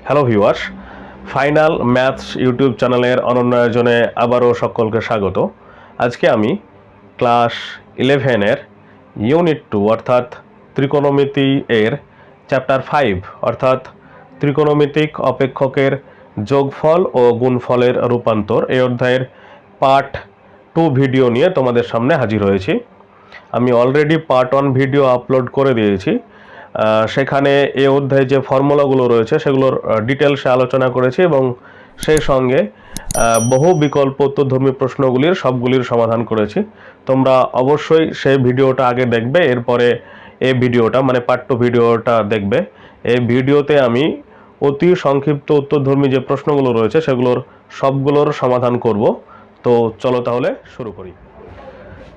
Hello viewers, final maths YouTube চ্যানেলের অনন্য আয়োজনে আবারও সকলকে স্বাগত। আজকে আমি ক্লাস 11-এর ইউনিট 2 অর্থাৎ ত্রিকোণমিতি এর চ্যাপ্টার 5 অর্থাৎ ত্রিকোণমিতিক অপেক্ষকের যোগফল ও গুণফলের রূপান্তর এই অধ্যায়ের পার্ট 2 ভিডিও নিয়ে তোমাদের সামনে হাজির হয়েছি। আমি অলরেডি পার্ট 1 ভিডিও আপলোড করে দিয়েছি। সেখানে এই অধ্যায়ে যে ফর্মুলাগুলো রয়েছে সেগুলোর ডিটেলসে আলোচনা করেছি এবং সেই সঙ্গে বহু বিকল্প উত্তরধর্মী প্রশ্নগুলির সবগুলির সমাধান করেছি। তোমরা অবশ্যই সেই ভিডিওটা আগে দেখবে, এরপরে এই ভিডিওটা মানে পার্ট 2 ভিডিওটা দেখবে। এই ভিডিওতে আমি অতি সংক্ষিপ্ত উত্তরধর্মী যে প্রশ্নগুলো রয়েছে সেগুলোর সবগুলোর সমাধান করব। তো চলো তাহলে শুরু করি।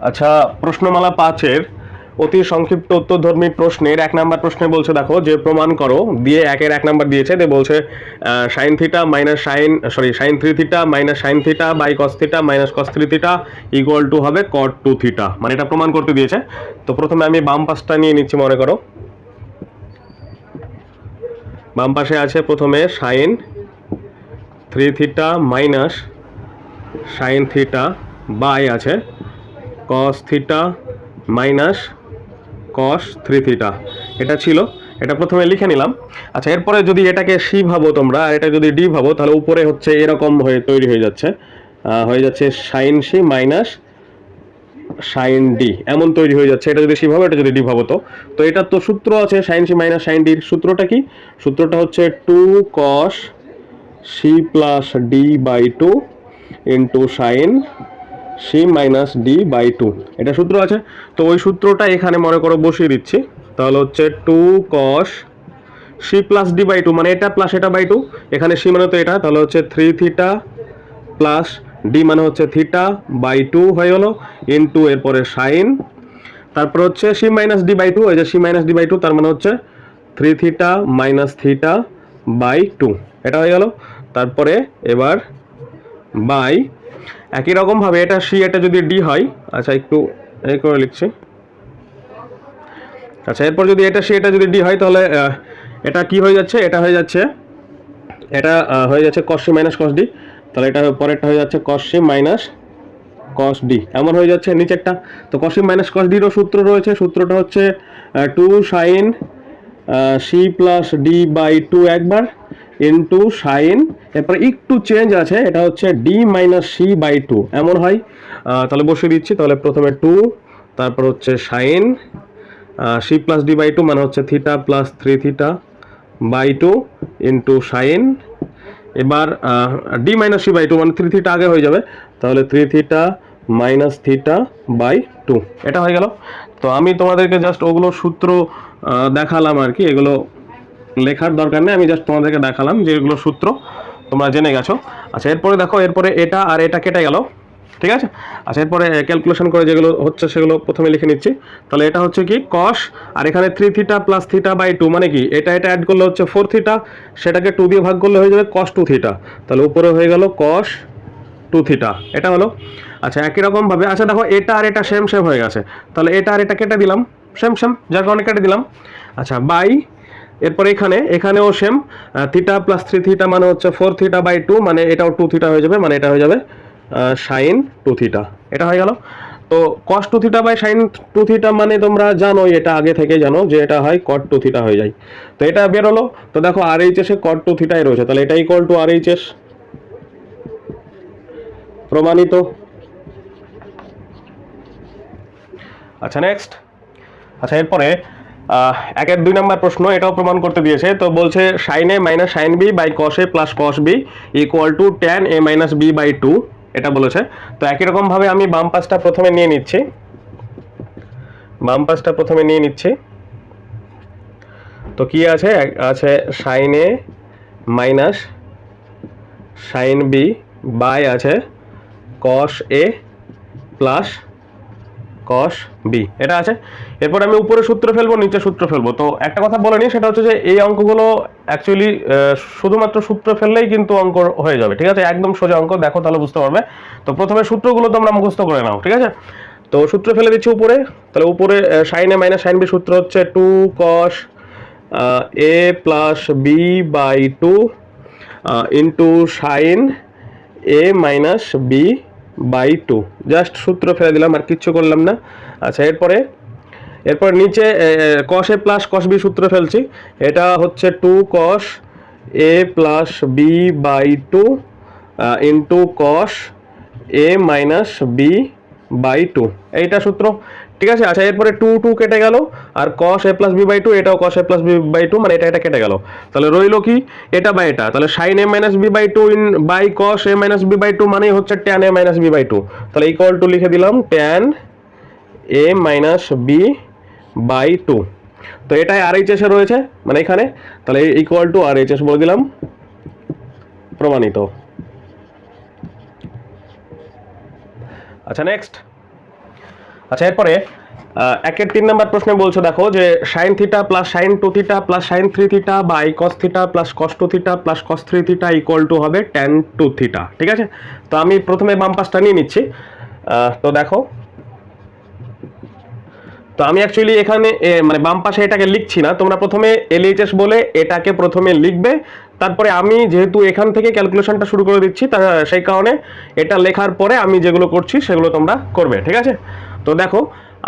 আচ্ছা, প্রশ্নমালা 5-এর অতি সংক্ষিপ্ত উত্তরধর্মী প্রশ্নের 1 নম্বর প্রশ্নে বলছে, দেখো যে প্রমাণ করো দিয়ে 1-এর 1 নম্বর দিয়েছে, বলছে sine theta minus sine 3 theta minus sine theta by cos theta minus cos 3 theta equal to হবে কট 2 থিটা, মানে এটা প্রমাণ করতে দিয়েছে। তো প্রথমে আমি বাম পাশটা নিয়ে নিচ্ছি। মনে করো বাম পাশে আছে প্রথমে sine 3 theta minus sine theta by আছে cos theta minus cos 3 theta, এটা ছিল, এটা প্রথমে লিখে নিলাম। আচ্ছা, এরপরে যদি এটাকে সি ভাবো তোমরা আর এটা যদি ডি ভাবো, তাহলে উপরে হচ্ছে এরকম হয়ে তৈরি হয়ে যাচ্ছে sine C minus sine d, এমন তৈরি হয়ে যাচ্ছে। এটা যদি সি ভাবো, এটা যদি ডি ভাবো, তো এটার তো সূত্র আছে সাইন সি মাইনাস সাইন ডির। সূত্রটা কি? সূত্রটা হচ্ছে 2 cos c plus D by 2 into sine C minus D by 2, এটা সূত্র আছে। তো ওই সূত্রটা এখানে মনে করো বসিয়ে দিচ্ছি। তাহলে হচ্ছে 2 cos c plus D by 2, মানে এটা প্লাস এটা বাই 2, এখানে সি মানে তো এটা, তাহলে হচ্ছে 3 থিটা প্লাস ডি মানে হচ্ছে থিটা বাই 2 হয়ে গেল ইন্টু এরপরে সাইন, তারপর হচ্ছে সি মাইনাস ডি বাই 2, এই যে সি মাইনাস ডি বাই 2 তার মানে হচ্ছে 3 থিটা মাইনাস থিটা বাই 2, এটা হয়ে গেল। তারপরে এবার বাই একই রকমভাবে এটা সি, এটা যদি ডি হয়, আচ্ছা একটু এই করে লিখছি। আচ্ছা, এরপর যদি এটা সি, এটা যদি ডি হয়, তাহলে এটা কি হয়ে যাচ্ছে? এটা হয়ে যাচ্ছে cos C minus cos d, তাহলে এটা পরেরটা হয়ে যাচ্ছে cos C minus cos d, এমন হয়ে যাচ্ছে নিচেরটা। তো কস সি মাইনাস কস ডিরও সূত্র রয়েছে, সূত্রটা হচ্ছে 2 sine C plus D by 2 একবার ইন্টু সাইন, এরপর একটু চেঞ্জ আছে, এটা হচ্ছে ডি মাইনাস সি বাই 2, এমন হয়। তাহলে বসিয়ে দিচ্ছি। তাহলে প্রথমে 2, তারপর হচ্ছে sine C plus D by 2 মানে হচ্ছে theta plus 3 theta by 2 into sine, এবার ডি মাইনাস সি বাই 2 মানে 3 থিটা আগে হয়ে যাবে, তাহলে 3 থিটা মাইনাস থিটা বাই 2, এটা হয়ে গেল। তো আমি তোমাদেরকে জাস্ট ওগুলো সূত্র দেখালাম আর কি, এগুলো লেখার দরকার নেই, আমি জাস্ট তোমাদেরকে দেখালাম যে এগুলো সূত্র তোমরা জেনে গেছো। আচ্ছা, এরপরে দেখো, এরপরে এটা আর এটা কেটে গেল, ঠিক আছে। আচ্ছা, এরপরে ক্যালকুলেশন করে যেগুলো হচ্ছে সেগুলো প্রথমে লিখে নিচ্ছি। তাহলে এটা হচ্ছে কি কস, আর এখানে 3 থিটা প্লাস থিটা বাই 2 মানে কি এটা অ্যাড করলে হচ্ছে 4 থিটা, সেটাকে 2 দিয়ে ভাগ করলে হয়ে যাবে cos 2 থিটা, তাহলে উপরে হয়ে গেল cos 2 থিটা, এটা হলো। আচ্ছা, একই রকমভাবে আচ্ছা দেখো এটা আর এটা সেম হয়ে গেছে, তাহলে এটা আর এটা কেটে দিলাম, সেম যার কারণে কেটে দিলাম। আচ্ছা, বাই এরপরে এখানেও সেম, থিটা প্লাস 3 থিটা মানে হচ্ছে 4 থিটা বাই 2, মানে এটাও 2 থিটা হয়ে যাবে, মানে এটা হয়ে যাবে সাইন 2 থিটা, এটা হয়ে গেল। তো cos 2 theta by sine 2 theta মানে তোমরা জানো, এটা আগে থেকে জানো যে এটা হয় cot 2 থিটা হয়ে যায়। তো এটা বের হলো। তো দেখো RHS এ cot 2 থিটাই রয়েছে, তাহলে এটা ইকুয়াল টু RHS, প্রমাণিত। আচ্ছা, নেক্সট। আচ্ছা, এরপরে 1-এর 2 নম্বর প্রশ্ন, এটাও প্রমাণ করতে দিয়েছে। তো বলছে sine A minus sine B by cos A plus cos B equal to tan A minus B by 2, এটা বলেছে। তো একই রকমভাবে আমি বাম পাশটা প্রথমে নিয়ে নিচ্ছি। তো কি আছে? Sine A minus sine B by আছে cos A plus cos B, এটা আছে। এরপর আমি উপরে সূত্র ফেলবো, নিচে সূত্র ফেলবো। তো একটা কথা বলে নিই, সেটা হচ্ছে যে এই অঙ্কগুলো অ্যাকচুয়ালি শুধুমাত্র সূত্র ফেললেই কিন্তু অঙ্ক হয়ে যাবে, ঠিক আছে, একদম সোজা অঙ্ক, দেখো তাহলে বুঝতে পারবে। তো প্রথমে সূত্রগুলো তোমরা মুখস্থ করে নাও, ঠিক আছে। তো সূত্র ফেলে দিচ্ছি উপরে। তাহলে উপরে sine A minus sine B সূত্র হচ্ছে 2 cos A plus B by 2 into sine A minus B by two, just সূত্র ফেলে দিলাম, আর কিচ্ছু করলাম না। আচ্ছা, এরপর নিচে কস এ প্লাস কস বি সূত্র ফেলছি। এটা হচ্ছে two cos A plus B by two into cos A minus B by two, এইটা সূত্র, ঠিক আছে। আচ্ছা, এরপরে টু টু কেটে গেল, আর কস A plus B by two, এটাও কস A plus B by two, মানে এটা কেটে গেল। তাহলে রইল কি, এটা বা এটা, তাহলে sine A minus B by two in by cos A minus B by two মানেই হচ্ছে tan A minus B by two. তাহলে ইকুয়াল টু লিখে দিলাম tan A minus B by two. তো এটাই আরএইচএস এ রয়েছে, মানে এখানে, তাহলে ইকুয়াল টু আরএইচএস বলে দিলাম, প্রমাণিত। আচ্ছা, নেক্সট। আচ্ছা, এরপরে 1-এর 3 নম্বর প্রশ্নে বলছে, দেখো যে sine theta plus sine two theta plus sine three theta by cos theta plus cos two theta plus cos three theta equal to হবে ট্যান টু থিটা, ঠিক আছে। তো আমি প্রথমে বাম পাশটা নিয়ে নিচ্ছি। তো দেখো, তো আমি অ্যাকচুয়ালি এখানে মানে বাম পাশে এটাকে লিখছি না, তোমরা প্রথমে এলএইচএস বলে এটাকে প্রথমে লিখবে, তারপরে আমি যেহেতু এখান থেকে ক্যালকুলেশনটা শুরু করে দিচ্ছি, সেই কারণে এটা লেখার পরে আমি যেগুলো করছি সেগুলো তোমরা করবে, ঠিক আছে। তো দেখো,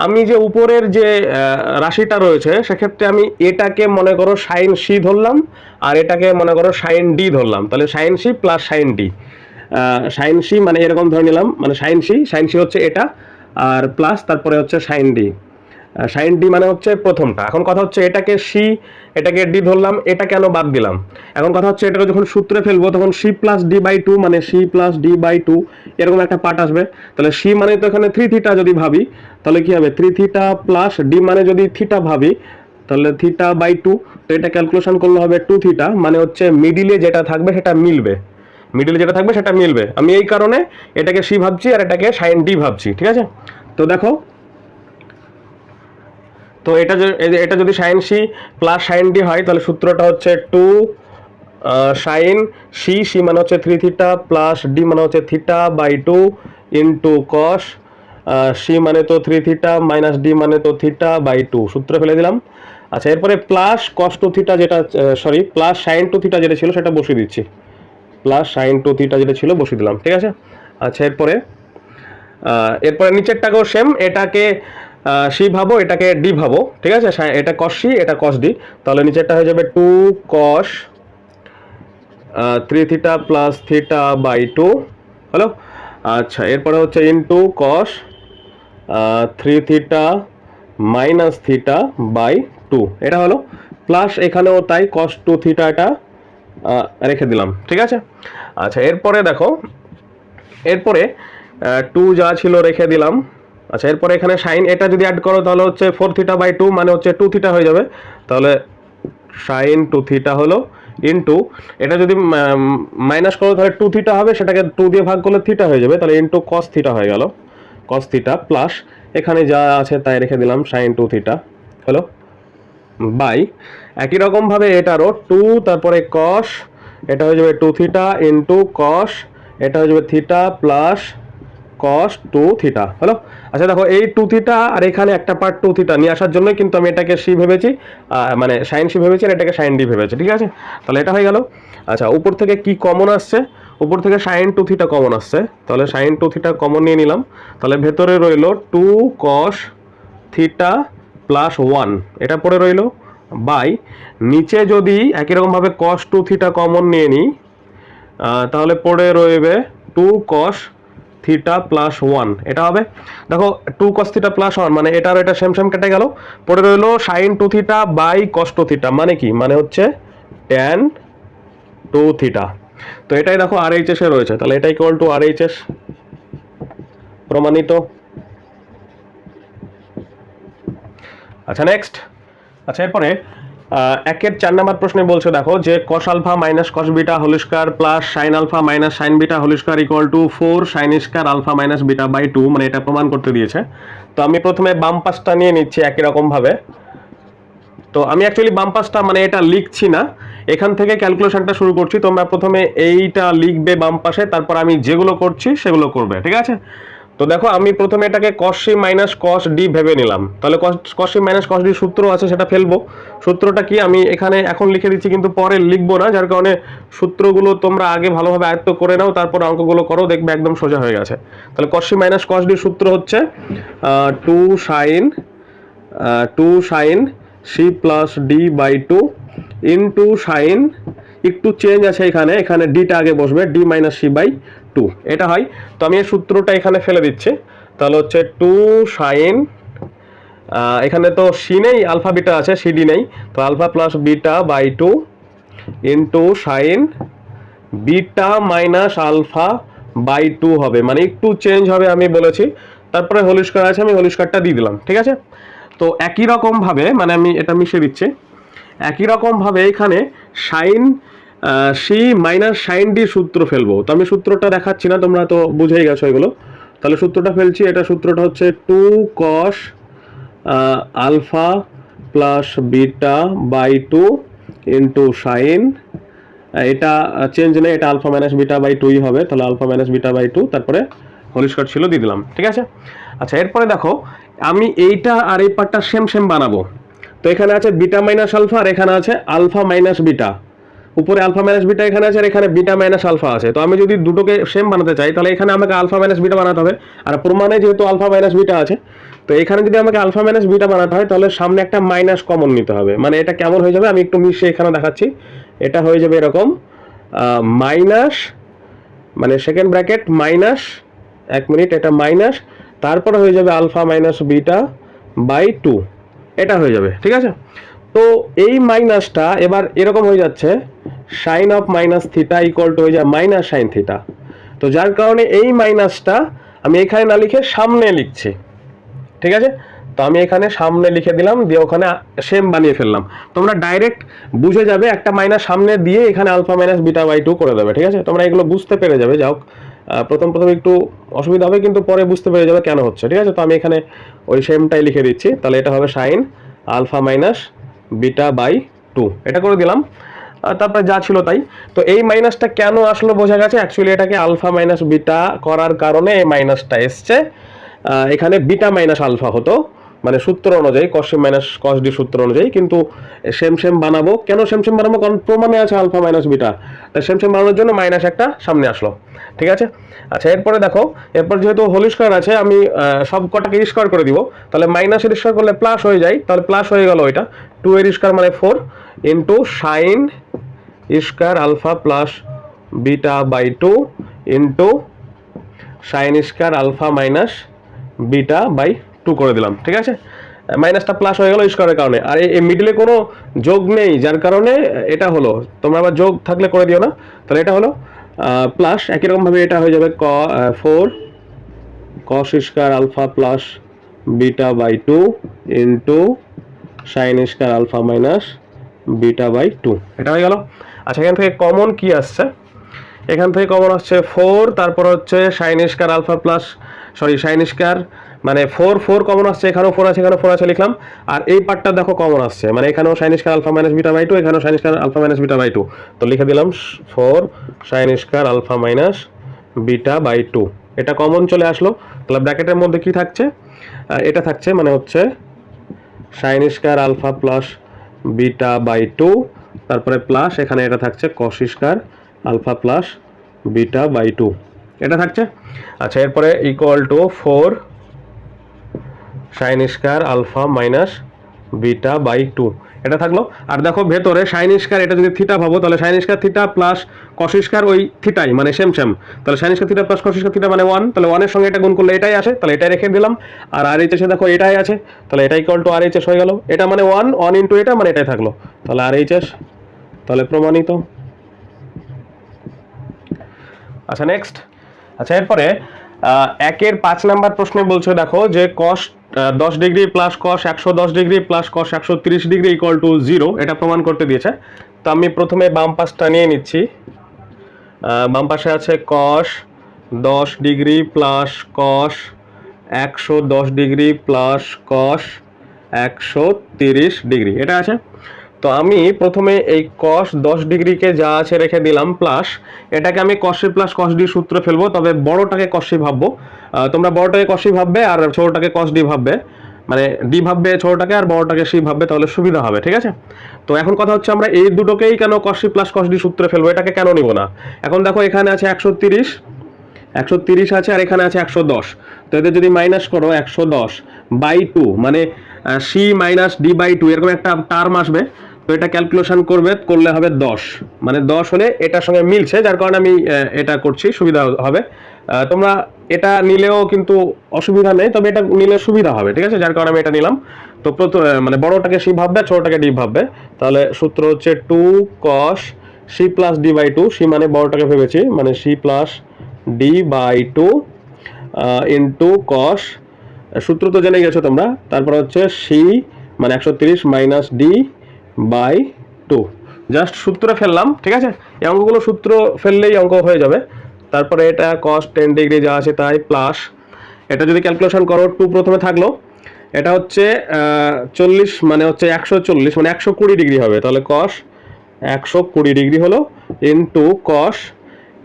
আমি যে উপরের যে রাশিটা রয়েছে সেক্ষেত্রে আমি এটাকে মনে করো সাইন সি ধরলাম, আর এটাকে মনে করো সাইন ডি ধরলাম। তাহলে sine C plus sine d, sine c মানে এরকম ধরে নিলাম, মানে সাইন সি হচ্ছে এটা, আর প্লাস তারপরে হচ্ছে সাইন ডি। সাইন ডি মানে হচ্ছে প্রথমটা। এখন কথা হচ্ছে এটাকে সি, এটাকে ডি ধরলাম, এটা কেন বাদ দিলাম? এখন কথা হচ্ছে এটাকে যখন সূত্রে ফেলবো তখন C plus D by two, মানে C plus D by two এরকম একটা পার্ট আসবে। তাহলে সি মানে তো এখানে থ্রি থিটা যদি ভাবি, তাহলে কি হবে, থ্রি থিটা প্লাস ডি মানে যদি থিটা ভাবি, তাহলে থিটা বাই টু। তো এটা ক্যালকুলেশন করলে হবে টু থিটা, মানে হচ্ছে মিডিলে যেটা থাকবে সেটা মিলবে, মিডিলে যেটা থাকবে সেটা মিলবে। আমি এই কারণে এটাকে সি ভাবছি আর এটাকে সাইন ডি ভাবছি, ঠিক আছে। তো দেখো, তো এটা যদি sine C plus sine d হয়, তাহলে সূত্রটা হচ্ছে টু সাইন সি, সি মানে হচ্ছে থ্রি থিটা প্লাস ডি মানে হচ্ছে theta by two into cos c মানে তো থ্রি থিটা মাইনাস ডি মানে তো থিটা বাই টু, সূত্র ফেলে দিলাম। আচ্ছা, এরপরে প্লাস কস টু থিটা যেটা, sorry plus sine two theta যেটা ছিল সেটা বসিয়ে দিচ্ছি, প্লাস সাইন টু থিটা যেটা ছিল বসিয়ে দিলাম, ঠিক আছে। আচ্ছা, এরপরে নিচেরটাকেও সেম, এটাকে সি ভাবো, এটাকে ডি ভাবো, ঠিক আছে। এটা কস সি, এটা কস ডি, তাহলে নিচেরটা হয়ে যাবে two cos three theta plus theta by two, হলো। আচ্ছা, এরপরে হচ্ছে into cos three theta minus theta by two, এটা হলো, প্লাস এখানেও তাই কস টু থিটাটা রেখে দিলাম, ঠিক আছে। আচ্ছা, এরপরে দেখো, এরপরে টু যা ছিল রেখে দিলাম। আচ্ছা, এরপরে এখানে সাইন এটা যদি অ্যাড করো তাহলে হচ্ছে ফোর থিটা বাই টু, মানে হচ্ছে টু থিটা হয়ে যাবে। তাহলে সাইন টু থিটা হলো ইন্টু, এটা যদি মাইনাস করো তাহলে টু থিটা হবে, সেটাকে টু দিয়ে ভাগ করলে থিটা হয়ে যাবে, তাহলে ইন্টু কস থিটা হয়ে গেল, কস থিটা প্লাস এখানে যা আছে তাই রেখে দিলাম সাইন টু থিটা, হলো, বাই একই রকমভাবে এটারও টু, তারপরে কস, এটা হয়ে যাবে টু থিটা ইন্টু কস, এটা হয়ে যাবে theta plus cos two theta, হলো। আচ্ছা, দেখো এই টু থিটা আর এখানে একটা পার্ট টু থিটা নিয়ে আসার জন্য কিন্তু আমি এটাকে সি ভেবেছি, মানে সাইন সি ভেবেছি, আর এটাকে সাইন ডি ভেবেছি, ঠিক আছে। তাহলে এটা হয়ে গেল। আচ্ছা, উপর থেকে কি কমন আসছে, উপর থেকে সাইন টু থিটা কমন আসছে, তাহলে সাইন টু থিটা কমন নিয়ে নিলাম। তাহলে ভেতরে রইল two cos theta plus one, এটা পড়ে রইল, বাই নিচে যদি একই রকমভাবে কস টু থিটা কমন নিয়ে নিই, তাহলে পড়ে রইবে two cos theta plus one, এটা হবে। দেখো, two cos theta plus one মানে এটা আর এটা সেম সেম কেটে গেল, পড়ে রইল sine two theta by cos two theta, মানে কি, মানে হচ্ছে ট্যান টু থিটা। তো এটাই দেখো আরএইচএস এ রয়েছে, তাহলে এটা ইকুয়াল টু আরএইচএস, প্রমাণিত। আচ্ছা, নেক্সট। আচ্ছা, এরপরে 1-এর 4 নম্বর প্রশ্নে বলছে, দেখো যে cos alpha minus cos beta whole square plus sine alpha minus sine beta whole square equal to 4 sine square alpha minus beta by 2, মানে এটা প্রমাণ করতে দিয়েছে। তো আমি প্রথমে বাম পাশটা নিয়ে নিচ্ছি একই রকম ভাবে। তো আমি অ্যাকচুয়ালি বাম পাশটা মানে এটা লিখছি না, এখান থেকে ক্যালকুলেশনটা শুরু করছি। তোমরা প্রথমে এইটা লিখবে বাম পাশে, তারপর আমি যেগুলো করছি সেগুলো করবে, ঠিক আছে। তো তো দেখো আমি প্রথমে এটাকে cos c minus cos d ভেবে নিলাম, তাহলে cos c minus cos d সূত্র আছে সেটা ফেলবো। সূত্রটা কি আমি এখানে এখন লিখে দিচ্ছি, কিন্তু পরে লিখবো না, যার কারণে সূত্রগুলো তোমরা আগে ভালোভাবে আয়ত্ত করে নাও, তারপর অঙ্কগুলো করো, দেখবে একদম সোজা হয়ে গেছে। তাহলে cos c minus cos d সূত্র হচ্ছে 2 sin c plus d by 2 into sine, একটু চেঞ্জ আছে এখানে, এখানে ডিটা আগে বসবে, d মাইনাস c বাই 2 এটা হয়। তো আমি এই সূত্রটা এখানে ফেলে দিচ্ছি, তাহলে হচ্ছে 2 সাইন, এখানে তো সি নেই, আলফা বিটা আছে, সি ডি নেই, তো alpha plus beta by 2 into sine beta minus alpha by 2 হবে, মানে একটু চেঞ্জ হবে আমি বলেছি। তারপরে হোল স্কয়ার আছে, আমি হোল স্কয়ারটা দিয়ে দিলাম, ঠিক আছে। তো একই রকম ভাবে, মানে আমি এটা মিশিয়ে দিচ্ছি, একই রকম ভাবে এখানে sine C minus sine D সূত্র ফেলবো। তো আমি সূত্রটা দেখাচ্ছি না, তোমরা তো বুঝেই গেছো এগুলো। তাহলে সূত্রটা ফেলছি, এটা সূত্রটা হচ্ছে 2 cos alpha plus beta by 2 into sine, এটা চেঞ্জ নেই, এটা আলফা মাইনাস বিটা বাই 2ই হবে, তাহলে আলফা মাইনাস বিটা বাই 2, তারপরে হোল স্কয়ার ছিল দিয়ে দিলাম, ঠিক আছে। আচ্ছা, এরপরে দেখো আমি এইটা আর এই পার্টটা সেম সেম বানাবো। তো এখানে আছে বিটা মাইনাস আলফা, আর এখানে আছে আলফা মাইনাস বিটা, উপরে আলফা মাইনাস বিটা এখানে আছে, আর এখানে বিটা মাইনাস আলফা আছে। তো আমি যদি দুটোকে সেম বানাতে চাই, তাহলে এখানে আমাকে আলফা মাইনাস বিটা বানাতে হবে, আর প্রমাণে যেহেতু আলফা মাইনাস বিটা আছে, তো এখানে যদি আমাকে আলফা মাইনাস বিটা বানাতে হয়, তাহলে সামনে একটা মাইনাস কমন নিতে হবে। মানে এটা কেমন হয়ে যাবে, আমি একটু মিশিয়ে এখানে দেখাচ্ছি, এটা হয়ে যাবে এরকম মাইনাস, মানে সেকেন্ড ব্র্যাকেট মাইনাস, 1 মিনিট, এটা মাইনাস, তারপরে হয়ে যাবে আলফা মাইনাস বিটা বাই 2, এটা হয়ে যাবে, ঠিক আছে। তো এই মাইনাসটা এবার এরকম হয়ে যাচ্ছে, sine of minus theta equal to হয়ে যায় মাইনাস সাইন থিটা। তো যার কারণে এই মাইনাসটা আমি এখানে না লিখে সামনে লিখছি, ঠিক আছে। তো আমি এখানে সামনে লিখে দিলাম, দিয়ে ওখানে সেম বানিয়ে ফেললাম। তোমরা ডাইরেক্ট বুঝে যাবে, একটা মাইনাস সামনে দিয়ে এখানে আলফা মাইনাস বিটা বাই 2 করে দেবে, ঠিক আছে। তোমরা এগুলো বুঝতে পেরে যাবে, যাও প্রথম একটু অসুবিধা হবে, কিন্তু পরে বুঝতে পেরে যাবে কেন হচ্ছে, ঠিক আছে। তো আমি এখানে ওই সেমটাই লিখে দিচ্ছি, তাহলে এটা হবে sine alpha minus beta by 2, এটা করে দিলাম। তারপরে যা ছিল তাই। তো এই মাইনাসটা কেন আসলো বোঝা গেছে, অ্যাকচুয়ালি এটাকে আলফা মাইনাস বিটা করার কারণে এই মাইনাসটা এসছে। এখানে বিটা মাইনাস আলফা হতো, মানে সূত্র অনুযায়ী cos c minus cos d সূত্র অনুযায়ী, কিন্তু সেম সেম বানাবো। কেন সেম সেম বানাবো, কারণ প্রমাণে আছে আলফা মাইনাস বিটা, তাই সেম সেম বানানোর জন্য মাইনাস একটা সামনে আসলো, ঠিক আছে। আচ্ছা, এরপরে দেখো, এরপর যেহেতু হোল স্কয়ার আছে, আমি সব কটাকে স্কয়ার করে দিব, তাহলে মাইনাসের স্কয়ার করলে প্লাস হয়ে যায়, তাহলে প্লাস হয়ে গেল ওইটা, 2 এর স্কয়ার মানে 4 into sine square alpha plus beta by 2 into sine square alpha minus beta by 2 করে দিলাম, ঠিক আছে। মাইনাসটা প্লাস হয়ে গেল স্কয়ারের কারণে, আর এই মিডলে কোনো যোগ নেই, যার কারণে এটা হলো। তোমরা আবার যোগ থাকলে করে দিও না, তাহলে এটা হলো প্লাস। একই রকমভাবে এটা হয়ে যাবে 4 cos square alpha plus beta by 2 into sine square alpha minus beta by 2, এটা হয়ে গেল। আচ্ছা, এখান থেকে কমন কি আসছে, এখান থেকে কমন আসছে 4, তারপর হচ্ছে sine square alpha plus sine square, মানে 4 কমন আসছে, এখানেও 4 আছে, এখানেও 4 আছে লিখলাম। আর এই পার্টটা দেখো কমন আসছে, মানে এখানেও sine square alpha minus beta by 2, এখানেও sine square alpha minus beta by 2, তো লিখে দিলাম 4 sine square alpha minus beta by 2, এটা কমন চলে আসলো। তাহলে ব্র্যাকেটের মধ্যে কি থাকছে, এটা থাকছে, মানে হচ্ছে sine square alpha plus beta by 2, তারপরে প্লাস এখানে এটা থাকছে cos square alpha plus beta by 2, এটা থাকছে। আচ্ছা, এরপরে equal to 4 sine square alpha minus beta by 2, এটা থাকলো। আর দেখো ভেতরে সাইন স্কয়ার, এটা যদি থিটা ভাবো, তাহলে sine square theta plus cos square ওই থিটাই, মানে সেম সেম, তাহলে sine square theta plus cos square theta মানে 1, তাহলে 1 এর সঙ্গে এটা গুণ করলে এটাই আসে, তাহলে এটাই রেখে দিলাম। আর RHS দেখো এটাই আছে, তাহলে এটা ইকুয়াল টু RHS হয়ে গেল, এটা মানে 1 ইন্টু এটা, মানে এটাই থাকলো, তাহলে RHS, তাহলে প্রমাণিত। আচ্ছা, নেক্সট। আচ্ছা, এরপরে 1-এর 5 নাম্বার প্রশ্নে বলছে দেখো যে cos 10 degree plus cos 110 degree plus cos 130 degree equal two 0, এটা প্রমাণ করতে দিয়েছে। তো আমি প্রথমে বাম পাশটা নিয়ে নিচ্ছি, বাম পাশে আছে cos 10 degree plus cos 110 degree plus cos 130 degree, এটা আছে। তো আমি প্রথমে এই cos 10 ডিগ্রিকে যা আছে রেখে দিলাম প্লাস এটাকে আমি cos c plus cos d সূত্র ফেলবো, তবে বড়টাকে cos c ভাববো। তোমরা বড়টাকে cos c ভাববে আর ছোটটাকে cos d ভাববে, মানে d ভাববে ছোটটাকে আর বড়টাকে c ভাববে, তাহলে সুবিধা হবে, ঠিক আছে। তো এখন কথা হচ্ছে আমরা এই দুটোকেই কেন cos c plus cos d সূত্রে ফেলবো, এটাকে কেন নিব না। এখন দেখো এখানে আছে 130 আছে আর এখানে আছে 110, তো এদের যদি মাইনাস করো 110/2 মানে c মাইনাস d/2 এরকম একটা টার্ম আসবে। তো এটা ক্যালকুলেশন করলে হবে 10, মানে 10 হলে এটার সঙ্গে মিলছে, যার কারণে আমি এটা করছি, সুবিধা হবে। তোমরা এটা নিলেও কিন্তু অসুবিধা নেই, তবে এটা নিলে সুবিধা হবে, ঠিক আছে, যার কারণে আমি এটা নিলাম। তো মানে বড়টাকে c ভাববে, ছোটটাকে d ভাববে, তাহলে সূত্র হচ্ছে 2 cos c plus d/2, c মানে বড়টাকে ভেবেছি, মানে c plus d/2 into cos, সূত্র তো জেনে গেছো তোমরা, তারপর হচ্ছে c মানে 130 মাইনাস d/2, জাস্ট সূত্র ফেললাম, ঠিক আছে। এই অঙ্কগুলো সূত্র ফেললেই অঙ্ক হয়ে যাবে। তারপরে এটা cos 10 ডিগ্রি যা আছে তাই প্লাস, এটা যদি ক্যালকুলেশন করো 2 প্রথমে থাকলো, এটা হচ্ছে 40 মানে হচ্ছে 140 মানে 120 ডিগ্রি হবে, তাহলে cos 120 ডিগ্রি হলো ইন্টু cos,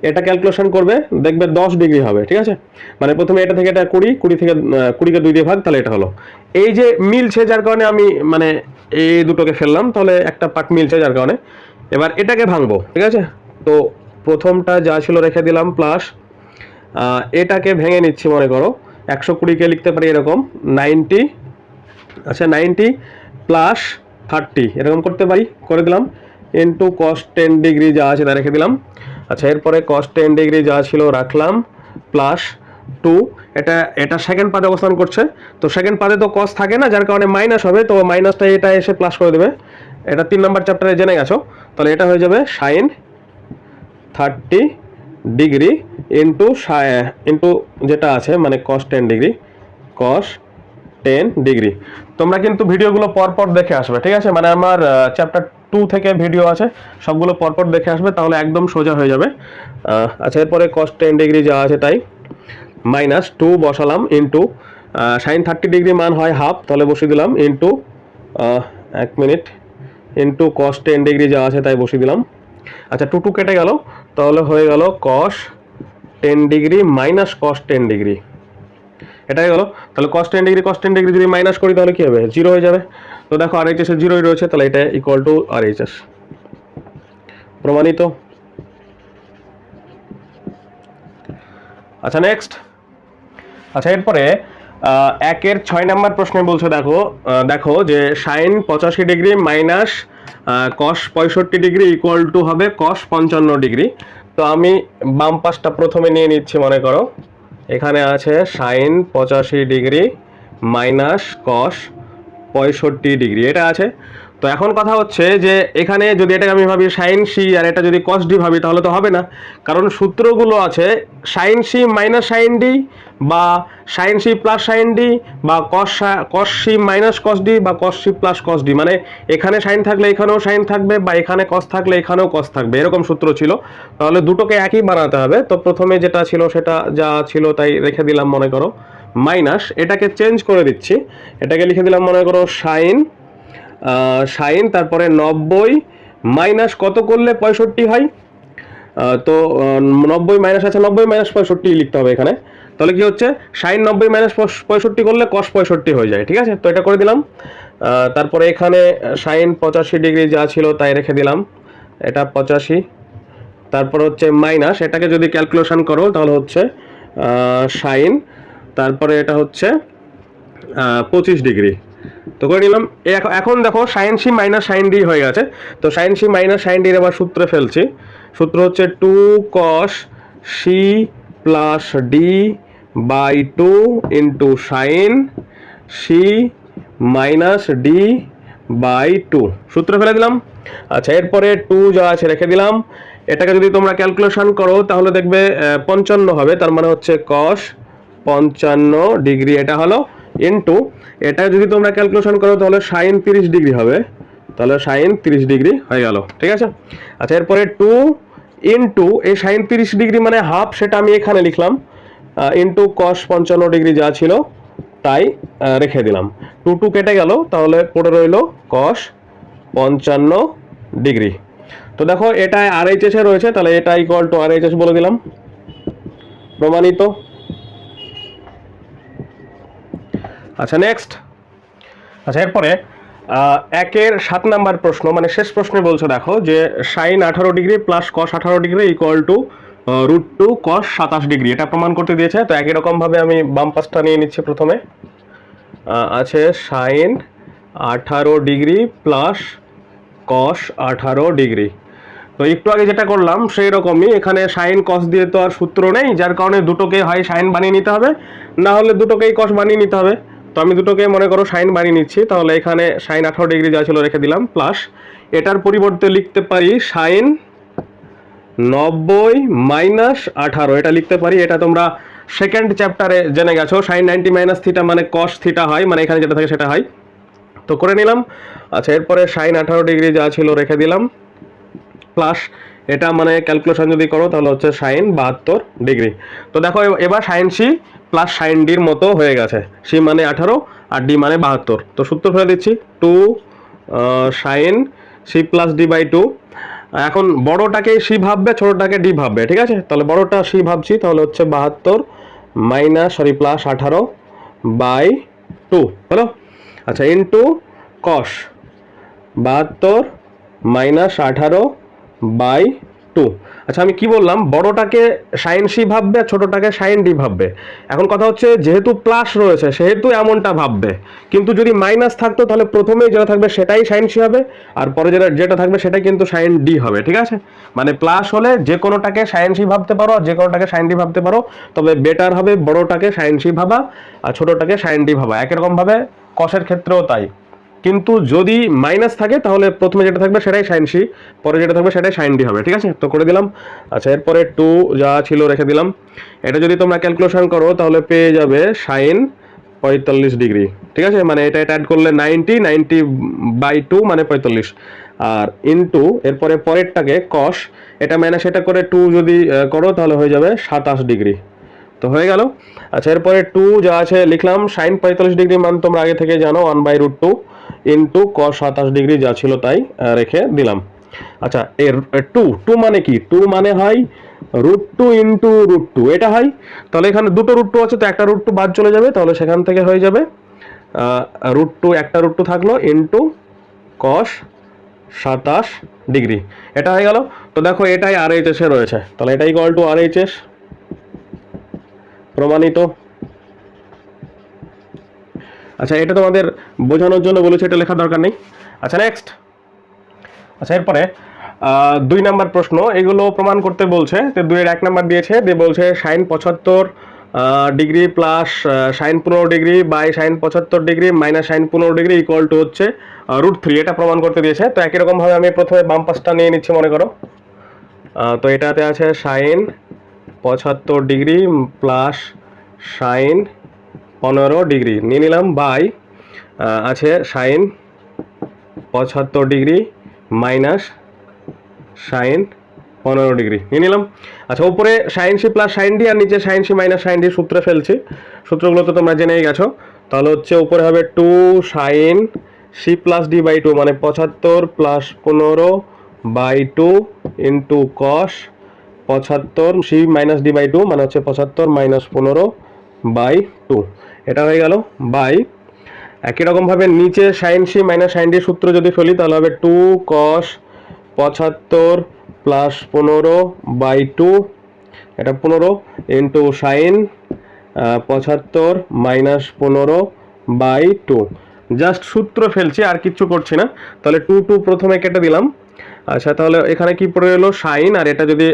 এটা ক্যালকুলেশন করবে দেখবে 10 ডিগ্রি হবে, ঠিক আছে। মানে প্রথমে এটা থেকে এটা 20 থেকে 20কে 2 দিয়ে ভাগ, তাহলে এটা হলো। এই যে মিলছে যার কারণে আমি মানে এই দুটোকে ফেললাম, তাহলে একটা পার্ট মিলছে যার কারণে। এবার এটাকে ভাঙবো, ঠিক আছে। তো প্রথমটা যা ছিল রেখে দিলাম প্লাস এটাকে ভেঙে নিচ্ছি, মনে করো 120কে লিখতে পারি এরকম 90, আচ্ছা 90 প্লাস 30 এরকম করতে পারি, করে দিলাম ইন্টু cos 10 ডিগ্রি যা আছে তা রেখে দিলাম। আচ্ছা এরপরে cos 10 ডিগ্রি যা ছিল রাখলাম প্লাস 2, এটা সেকেন্ড পাদে অবস্থান করছে, তো সেকেন্ড পাদে তো cos থাকে না, যার কারণে মাইনাস হবে, তো মাইনাসটা এটা এসে প্লাস করে দেবে, এটা 3 নম্বর চ্যাপ্টারে জেনে গেছো। তাহলে এটা হয়ে যাবে sin 30 ডিগ্রি ইন্টু যেটা আছে মানে cos 10 ডিগ্রি, cos 10 ডিগ্রি। তোমরা কিন্তু ভিডিওগুলো পরপর দেখে আসবে, ঠিক আছে, মানে আমার চ্যাপ্টার 2 থেকে ভিডিও আছে, সবগুলো পরপর দেখে আসবে, তাহলে একদম সোজা হয়ে যাবে। আচ্ছা এরপরে cos 10 ডিগ্রি যা আছে তাই মাইনাস 2 বসালাম ইন্টু sin 30 ডিগ্রি মান হয় হাফ, তাহলে বসিয়ে দিলাম into 1 minute into cos 10 degree যা আছে তাই বসিয়ে দিলাম। আচ্ছা 2 কেটে গেল, তাহলে হয়ে গেল cos 10 degree minus cos 10 degree, এটাই গেল। তাহলে cos 10 ডিগ্রি যদি মাইনাস করি তাহলে কি হবে, 0 হয়ে যাবে। তো দেখো RHS এর 0ই রয়েছে, তাহলে এটা ইকুয়াল টু RHS, প্রমাণিত। আচ্ছা নেক্সট, আচ্ছা এরপরে 1-এর 6 নম্বর প্রশ্নে বলছে দেখো যে sin 85 degree minus cos 65 degree equal to হবে cos 55 ডিগ্রি। তো আমি বাম পাশটা প্রথমে নিয়ে নিচ্ছি, মনে করো এখানে আছে sin 85 degree minus cos 65 degree, এটা আছে। তো এখন কথা হচ্ছে যে এখানে যদি এটাকে আমি ভাবি sin c আর এটা যদি cos d ভাবি, তাহলে তো হবে না, কারণ সূত্রগুলো আছে sin c minus sin d বা sin c plus sin d বা cos c minus cos d বা cos c plus cos d, মানে এখানে sin থাকলে এখানেও sin থাকবে বা এখানে cos থাকলে এখানেও cos থাকবে, এরকম সূত্র ছিল। তাহলে দুটোকে একই বানাতে হবে। তো প্রথমে যেটা ছিল সেটা যা ছিল তাই রেখে দিলাম, মনে করো মাইনাস, এটাকে চেঞ্জ করে দিচ্ছি, এটাকে লিখে দিলাম মনে করো sin তারপরে 90 মাইনাস কত করলে 65 হয়, তো 90 মাইনাস আছে, 90 মাইনাস 65 লিখতে হবে এখানে। তাহলে কি হচ্ছে sin 90 মাইনাস 65 করলে cos 65 হয়ে যায়, ঠিক আছে। তো এটা করে দিলাম। তারপরে এখানে sin 85 ডিগ্রি যা ছিল তাই রেখে দিলাম, এটা 85, তারপর হচ্ছে মাইনাস, এটাকে যদি ক্যালকুলেশন করো তাহলে হচ্ছে sin, তারপরে এটা হচ্ছে 25 ডিগ্রি, তো করে নিলাম। এখন দেখো sin c minus sin d হয়ে গেছে, তো sin c minus sin d এর আবার সূত্রে ফেলছি, সূত্র হচ্ছে 2 cos c plus d by 2 into sin c minus d by 2, সূত্র ফেলে দিলাম। আচ্ছা এরপরে 2 যা আছে রেখে দিলাম, এটাকে যদি তোমরা ক্যালকুলেশন করো তাহলে দেখবে 55 হবে, তার মানে হচ্ছে cos 55 ডিগ্রি এটা হলো ইন্টু, এটা যদি তোমরা ক্যালকুলেশন করো তাহলে sin 30 ডিগ্রি হবে, তাহলে sin 30 ডিগ্রি হয়ে গেল, ঠিক আছে। আচ্ছা এরপরে 2 ইন্টু এই sin 30 ডিগ্রি মানে হাফ, সেটা আমি এখানে লিখলাম ইন্টু cos 55 ডিগ্রি যা ছিল তাই রেখে দিলাম। 2 কেটে গেল, তাহলে পড়ে রইল cos 55 ডিগ্রি। তো দেখো এটা RHS এ রয়েছে, তাহলে এটা ইকুয়াল টু RHS বলে দিলাম, প্রমাণিত। আচ্ছা নেক্সট, আচ্ছা এরপরে 1-এর 7 নাম্বার প্রশ্ন, মানে শেষ প্রশ্নে বলছে দেখো যে sine 18 degree plus cos 18 degree equal to √2 cos 27 degree, এটা প্রমাণ করতে দিয়েছে। তো একই রকমভাবে আমি বাম পাশটা নিয়ে নিচ্ছি। প্রথমে আছে sine 18 degree plus cos 18 degree. তো একটু আগে যেটা করলাম সেই রকমই এখানে সাইন কস দিয়ে তো আর সূত্র নেই, যার কারণে দুটোকে হয় সাইন বানিয়ে নিতে হবে, না হলে দুটোকেই কস বানিয়ে নিতে হবে। তো আমি দুটোকে মনে করো সাইন বানিয়ে নিচ্ছি, তাহলে এখানে সাইন 18 ডিগ্রি যা ছিল রেখে দিলাম, প্লাস এটার পরিবর্তে লিখতে পারি সাইন 90 মাইনাস 18, এটা লিখতে পারি। এটা তোমরা সেকেন্ড চ্যাপ্টারে জেনে গেছো, সাইন 90 মাইনাস থিটা মানে কস থিটা হয়, মানে এখানে যেটা থাকে সেটা হয়। তো করে নিলাম। আচ্ছা এরপরে সাইন 18 ডিগ্রি যা ছিল রেখে দিলাম, প্লাস এটা মানে ক্যালকুলেশন যদি করো তাহলে হচ্ছে সাইন 72 ডিগ্রি। তো দেখো এবার সাইন সি প্লাস সাইন ডির মতো হয়ে গেছে, সি মানে 18 আর ডি মানে 72। তো সূত্র ফেলে দিচ্ছি, 2 sine C plus D by 2। এখন বড়টাকে সি ভাববে, ছোটটাকে ডি ভাববে, ঠিক আছে? তাহলে বড়টা সি ভাবছি, তাহলে হচ্ছে 72 প্লাস 18 বাই 2 হলো। আচ্ছা ইন্টু কস 72 মাইনাস 18 বাই 2। আচ্ছা আমি কি বললাম, বড়টাকে সাইন সি ভাববে, ছোটটাকে সাইন ডি ভাববে। এখন কথা হচ্ছে যেহেতু প্লাস রয়েছে সেহেতু এমনটা ভাববে, কিন্তু যদি মাইনাস থাকতো তাহলে প্রথমেই যেটা থাকবে সেটাই সাইন সি হবে, আর পরে যেটা থাকবে সেটাই কিন্তু সাইন ডি হবে, ঠিক আছে? মানে প্লাস হলে যে কোনোটাকে সাইন সি ভাবতে পারো আর যে কোনোটাকে সাইন ডি ভাবতে পারো, তবে বেটার হবে বড়টাকে সাইন সি ভাবা আর ছোটটাকে সাইন ডি ভাবা। একই রকমভাবে কসের ক্ষেত্রেও তাই। কিন্তু যদি মাইনাস থাকে তাহলে প্রথমে যেটা থাকবে সেটাই সাইন সি, পরে যেটা থাকবে সেটাই সাইন ডি হবে, ঠিক আছে? তো করে দিলাম। আচ্ছা এরপরে 2 যা ছিল রেখে দিলাম। এটা যদি তোমরা ক্যালকুলেশন করো তাহলে পেয়ে যাবে সাইন 45 ডিগ্রি, ঠিক আছে? মানে এটা অ্যাড করলে 90 বাই 2 মানে 45, আর ইনটু এরপরে পরেরটাকে কস, এটা মাইনাস এটা করে 2 যদি করো তাহলে হয়ে যাবে 27 ডিগ্রি। তো হয়ে গেল। আচ্ছা এরপরে 2 যা আছে লিখলাম, সাইন 45 ডিগ্রি মান তোমরা আগে থেকে জানো 1/√2 ইন্টু কস 27 ডিগ্রি যা ছিল তাই রেখে দিলাম। আচ্ছা এর 2 মানে কি? 2 মানে হয় √2 ইন্টু √2, এটা হয়। তাহলে এখানে দুটো √2 আছে, তো একটা √2 বাদ চলে যাবে, তাহলে সেখান থেকে হয়ে যাবে √2, একটা √2 থাকলো ইন্টু কস 27 ডিগ্রি, এটা হয়ে গেল। তো দেখো এটাই RHS এ রয়েছে, তাহলে এটা ইকুয়াল টু RHS, প্রমাণিত। আচ্ছা এটা তোমাদের বোঝানোর জন্য বলেছে, এটা লেখার দরকার নেই। আচ্ছা নেক্সট, আচ্ছা এরপরে 2 নাম্বার প্রশ্ন, এগুলো প্রমাণ করতে বলছে। তো 2-এর 1 নাম্বার দিয়েছে, দিয়ে বলছে sine 75 degree plus sine 15 degree by sine 75 degree minus sine 15 degree equal to হচ্ছে √3, এটা প্রমাণ করতে দিয়েছে। তো একই রকমভাবে আমি প্রথমে বাম পাশটা নিয়ে নিচ্ছি, মনে করো। তো এটাতে আছে sine 75 degree plus sine 15 degree নিয়ে নিলাম, বাই আছে sine 75 degree minus sine 15 degree নিয়ে নিলাম। আচ্ছা উপরে sine C plus sine D আর নিচে sine C minus sine D সূত্রে ফেলছি, সূত্রগুলো তো তোমরা জেনেই গেছো। তাহলে হচ্ছে উপরে হবে 2 sine C plus D by 2 মানে 75 plus 15 by 2 into cos 75 C minus D by 2 মানে হচ্ছে 75 মাইনাস 15 বাই 2, এটা হয়ে গেল, বাই একই রকমভাবে নিচে sine C minus sine D সূত্র যদি ফেলি তাহলে হবে 2 কস 75 প্লাস 15 বাই 2, এটা 15 into sine 75 minus 15 by 2, just সূত্র ফেলছি আর কিচ্ছু করছি না। তাহলে 2 প্রথমে কেটে দিলাম। আচ্ছা তাহলে এখানে কি পড়ে এলো সাইন, আর এটা যদি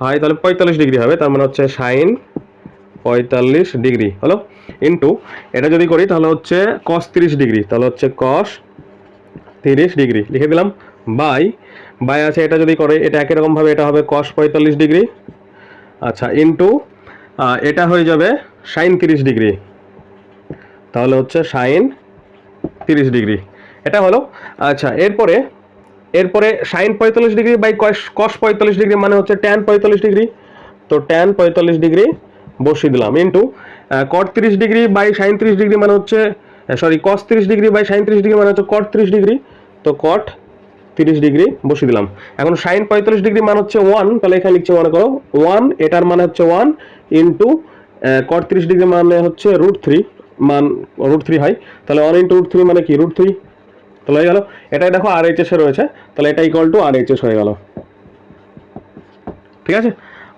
হয় তাহলে 45 ডিগ্রি হবে, তার মানে হচ্ছে সাইন 45 ডিগ্রি হলো, ইন্টু এটা যদি করি তাহলে হচ্ছে কস 30 ডিগ্রি, তাহলে হচ্ছে কস 30 ডিগ্রি লিখে দিলাম, বাই আছে এটা যদি করে এটা একই রকমভাবে এটা হবে কস 45 ডিগ্রি। আচ্ছা ইন্টু এটা হয়ে যাবে সাইন 30 ডিগ্রি, তাহলে হচ্ছে সাইন 30 ডিগ্রি, এটা হলো। আচ্ছা এরপরে sine 45 degree by cos 45 degree মানে হচ্ছে ট্যান 45 ডিগ্রি, তো ট্যান 45 ডিগ্রি বসিয়ে দিলাম, into cot 30 degree by sine 30 degree মানে হচ্ছে cos 30 degree by sine 30 degree মানে হচ্ছে কট 30 ডিগ্রি, তো কট 30 ডিগ্রি বসিয়ে দিলাম। এখন সাইন 45 ডিগ্রি মান হচ্ছে 1, তাহলে এখানে লিখছি মনে করো 1, এটার মানে হচ্ছে 1 ইন্টু কট 30 ডিগ্রি মানে হচ্ছে √3, মান √3 হয়, তাহলে 1 ইন্টু √3 মানে কি √3, তাহলে হয়ে গেল। এটাই দেখো RHS এ রয়েছে, তাহলে এটা ইকুয়াল টু RHS হয়ে গেল। ঠিক আছে,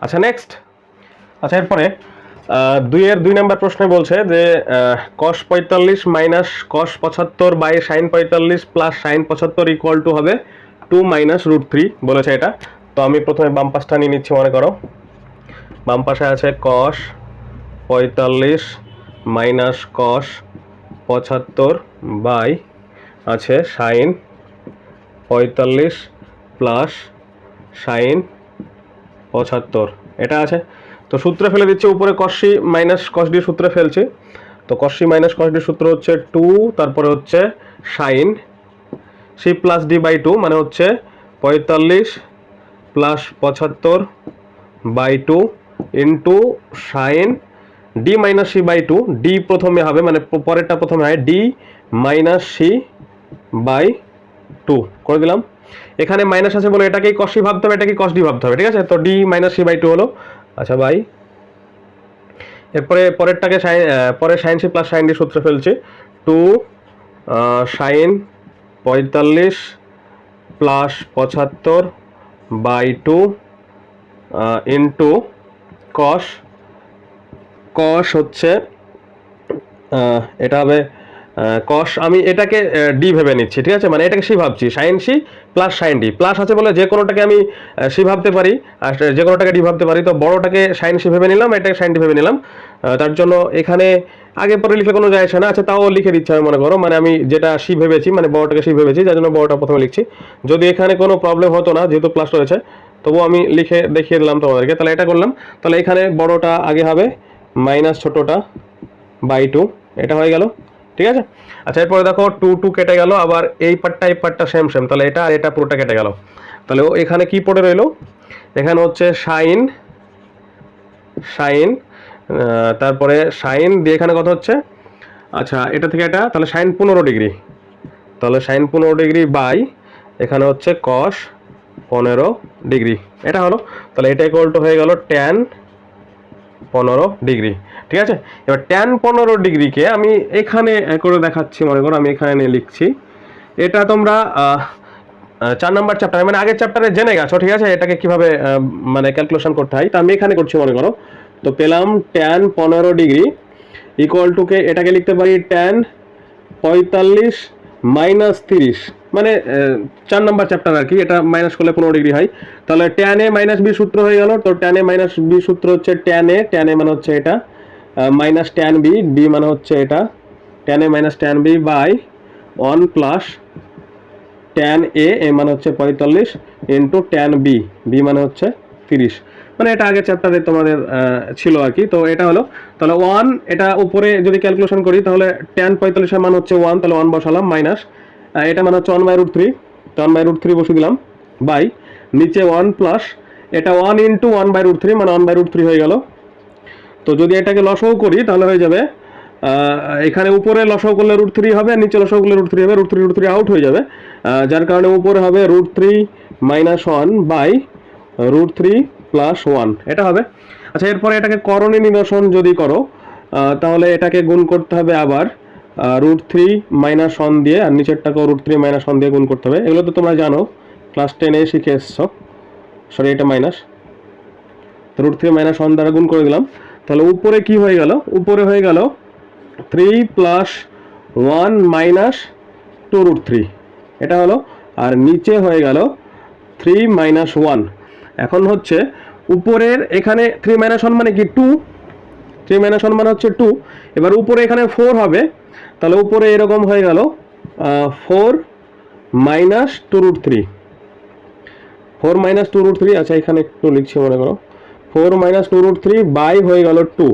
আচ্ছা নেক্সট। আচ্ছা এরপরে 2 নাম্বার প্রশ্নে বলছে যে cos 45 minus cos 75 by sin 45 plus sin 75 equal to হবে 2 মাইনাস √3 বলেছে এটা। তো আমি প্রথমে বাম পাশটা নিয়ে নিচ্ছি, মনে করো বাম পাশে আছে cos 45 মাইনাস cos 75 বাই আছে sin 45 প্লাস sin 75, এটা আছে। তো সূত্রে ফেলে দিচ্ছে উপরে cos c minus cos d সূত্রে ফেলছি। তো cos c minus cos d সূত্র হচ্ছে 2, তারপরে হচ্ছে sin c plus d by 2 মানে হচ্ছে 45 plus 75 by 2 into sin d minus c by 2, d প্রথমে হবে মানে পরেরটা প্রথমে হয় d মাইনাস c বাই 2 করে দিলাম। এখানে মাইনাস আছে বলে এটাকেই cos c ভাবতে হবে, এটাকেই cos d ভাবতে হবে, ঠিক আছে। তো d মাইনাস c বাই 2 হলো, আচ্ছা বাই, এরপরে পরেরটাকে পরে sin c plus sin d সূত্রে ফেলছি। 2 sin 45 plus 75 by 2 into cos হচ্ছে এটা হবে cos, আমি এটাকে d ভেবে নিচ্ছি, ঠিক আছে, মানে এটাকে c ভাবছি, sin c plus sin d, plus আছে বলে যে কোনোটাকে আমি c ভাবতে পারি আর যে কোনোটাকে d ভাবতে পারি। তো বড়টাকে sin c ভেবে নিলাম, এটাকে sin d ভেবে নিলাম। তার জন্য এখানে আগে পরে লিখলে কোনো যায় আসে না, আচ্ছা তাও লিখে দিচ্ছি আমি, মনে করো মানে আমি যেটা c ভেবেছি মানে বড়টাকে c ভেবেছি, যার জন্য বড়টা প্রথমে লিখছি। যদি এখানে কোনো প্রবলেম হতো না যেহেতু প্লাস রয়েছে, তবুও আমি লিখে দেখিয়ে দিলাম তোমাদেরকে। তাহলে এটা করলাম, তাহলে এখানে বড়টা আগে হবে মাইনাস ছোটটা বাই 2, এটা হয়ে গেল, ঠিক আছে। আচ্ছা এরপরে দেখো 2 কেটে গেল, আবার এই পার্টটা সেম, তাহলে এটা আর এটা পুরোটা কেটে গেল। তাহলে এখানে কি পড়ে রইলো, এখানে হচ্ছে সাইন তারপরে সাইন দিয়ে এখানে কত হচ্ছে, আচ্ছা এটা থেকে এটা, তাহলে সাইন 15 ডিগ্রি, তাহলে সাইন 15 ডিগ্রি বাই এখানে হচ্ছে cos 15 ডিগ্রি, এটা হলো। তাহলে এটা ইকুয়াল টু হয়ে গেল tan 15 ডিগ্রি, ঠিক আছে। এবার tan 15 ডিগ্রিকে আমি এখানে করে দেখাচ্ছি, মনে করো আমি এখানে নিয়ে লিখছি। এটা তোমরা 4 নম্বর চ্যাপ্টারে মানে আগের চ্যাপ্টারে জেনে গেছো, ঠিক আছে, এটাকে কিভাবে মানে ক্যালকুলেশন করতে হয়। তো আমি এখানে করছি, মনে করো। তো পেলাম tan 15 ডিগ্রি ইকুয়াল টু কে এটাকে লিখতে পারি tan 45 মাইনাস 30, মানে 4 নম্বর চ্যাপ্টার আর কি, এটা মাইনাস করলে 15 ডিগ্রি হয়। তাহলে tan a মাইনাস b সূত্র হয়ে গেল। তো tan a মাইনাস b সূত্র হচ্ছে tan a মানে হচ্ছে এটা মাইনাস tan b মানে হচ্ছে এটা, tan a minus tan b by 1 plus tan a মানে হচ্ছে 45 ইন্টু tan b মানে হচ্ছে 30, মানে এটা আগের চ্যাপ্টারে তোমাদের ছিল আর কি। তো এটা হলো, তাহলে 1, এটা উপরে যদি ক্যালকুলেশন করি তাহলে tan 45 এর মান হচ্ছে 1, তাহলে 1 বসালাম, মাইনাস এটা মানে হচ্ছে 1/√3, তো 1/√3 বসিয়ে দিলাম, বাই নিচে 1 প্লাস এটা 1 ইন্টু 1/√3 মানে 1/√3 হয়ে গেল। তো যদি এটাকে লসাগু করি তাহলে হয়ে যাবে এখানে উপরে লসাগু করলে √3 হবে, নিচে লসাগু করলে √3 হবে, √3 আউট হয়ে যাবে, যার কারণে উপরে হবে √3 মাইনাস 1 বাই √3 প্লাস 1, এটা হবে। আচ্ছা এরপরে এটাকে করণীয় নিদর্শন যদি করো তাহলে এটাকে গুণ করতে হবে আবার √3 মাইনাস 1 দিয়ে, আর নিচেরটাকেও √3 মাইনাস 1 দিয়ে গুণ করতে হবে। এগুলো তো তোমরা জানো, ক্লাস 10-এ শিখে এসছো, সরি এটা মাইনাস, √3 মাইনাস 1 দ্বারা গুণ করে দিলাম। তাহলে উপরে কি হয়ে গেল, উপরে হয়ে গেল 3 প্লাস 1 মাইনাস 2√3, এটা হলো, আর নিচে হয়ে গেল 3 মাইনাস 1। এখন হচ্ছে উপরের এখানে 3 মাইনাস 1 মানে কি 2, 3 মাইনাস 1 মানে হচ্ছে 2, এবার উপরে এখানে 4 হবে, তাহলে উপরে এরকম হয়ে গেল 4 মাইনাস 2√3, 4 মাইনাস 2√3, আচ্ছা এখানে একটু লিখছি, মনে করো 4 মাইনাস 2√3 বাই হয়ে গেল 2।